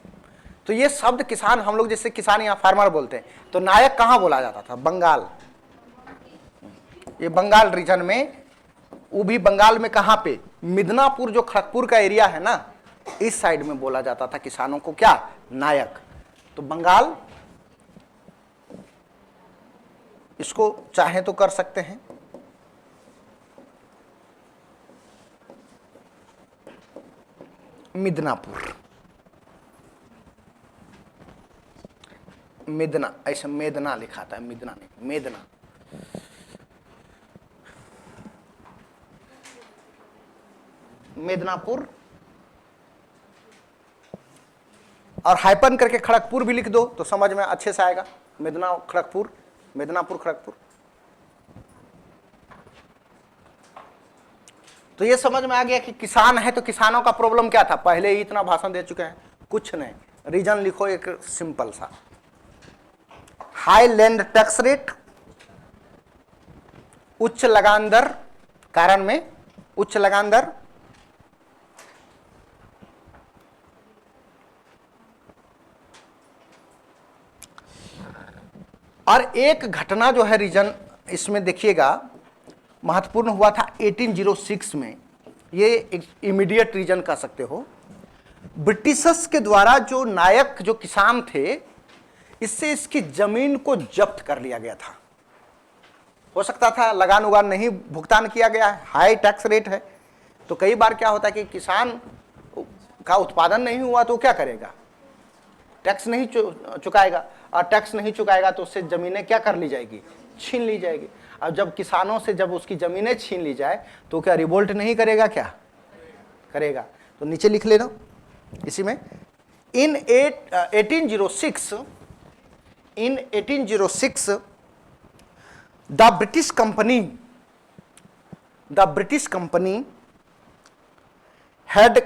तो ये शब्द किसान, हम लोग जैसे किसान या फार्मर बोलते हैं, तो नायक कहां बोला जाता था? बंगाल। ये बंगाल रीजन में, वो भी बंगाल में कहां पे? मिदनापुर, जो खड़गपुर का एरिया है ना, इस साइड में बोला जाता था किसानों को क्या? नायक। तो बंगाल, इसको चाहे तो कर सकते हैं। मिदनापुर, मेदना, ऐसे मेदना लिखा था, मिदना नहीं, मेदना। मेदनापुर, और हाइपन करके खड़गपुर भी लिख दो तो समझ में अच्छे से आएगा। मेदना खड़गपुर, मेदनापुर खड़गपुर। तो ये समझ में आ गया कि किसान है तो किसानों का प्रॉब्लम क्या था। पहले ही इतना भाषण दे चुके हैं, कुछ नहीं, रीजन लिखो एक सिंपल सा। हाई लैंड टैक्स रेट, उच्च लगान दर, कारण में उच्च लगान दर, और एक घटना जो है रीजन इसमें देखिएगा महत्वपूर्ण हुआ था 1806 में। ये एक इमीडिएट रीजन कह सकते हो। ब्रिटिशर्स के द्वारा जो नायक, जो किसान थे, इससे इसकी जमीन को जब्त कर लिया गया था। हो सकता था लगान उगान नहीं भुगतान किया गया है, हाई टैक्स रेट है, तो कई बार क्या होता है कि किसान का उत्पादन नहीं हुआ तो क्या करेगा? टैक्स नहीं चुकाएगा, और टैक्स नहीं चुकाएगा तो उससे जमीनें क्या कर ली जाएगी? छीन ली जाएगी। अब जब किसानों से जब उसकी जमीनें छीन ली जाए तो क्या रिवोल्ट नहीं करेगा? क्या करेगा? तो नीचे लिख लेना इसी में, इन 1806 the British company had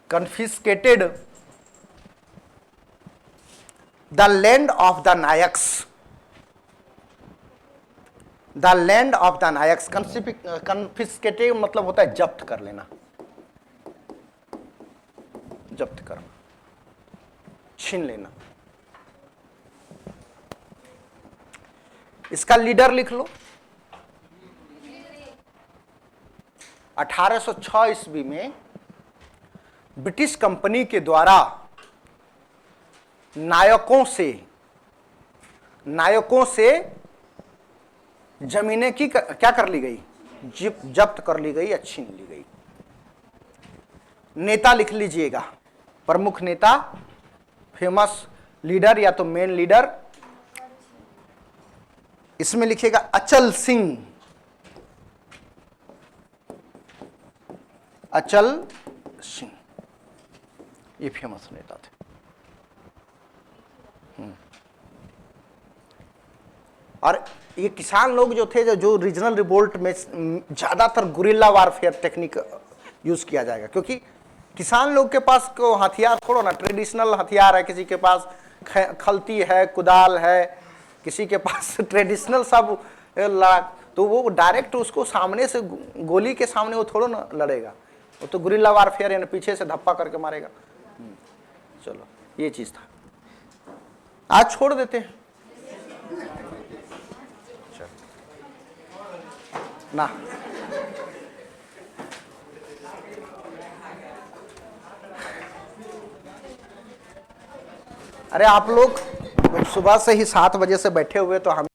confiscated the land of the Nayaks. The land of the Nayaks, confiscated मतलब होता है जब्त कर लेना, जब्त करना, छीन लेना। इसका लीडर लिख लो। 1806 ईस्वी में ब्रिटिश कंपनी के द्वारा नायकों से जमीनें की क्या कर ली गई? जब्त कर ली गई या छीन ली गई। नेता लिख लीजिएगा, प्रमुख नेता, फेमस लीडर या तो मेन लीडर। इसमें लिखिएगा अचल सिंह। अचल सिंह ये फेमस नेता थे। और ये किसान लोग जो थे, जो रीजनल रिवोल्ट में ज़्यादातर गुरिल्ला वारफेयर टेक्निक यूज़ किया जाएगा, क्योंकि किसान लोग के पास को हथियार थोड़ा ना ट्रेडिशनल हथियार है, किसी के पास खलती है, कुदाल है, किसी के पास ट्रेडिशनल सब तो वो डायरेक्ट उसको सामने से गोली के सामने वो थोड़ा ना लड़ेगा, वो तो गुरिल्ला वारफेयर यानी पीछे से धप्पा करके मारेगा। चलो ये चीज़ था, आज छोड़ देते हैं ना। अरे आप लोग सुबह से ही 7 बजे से बैठे हुए, तो हमें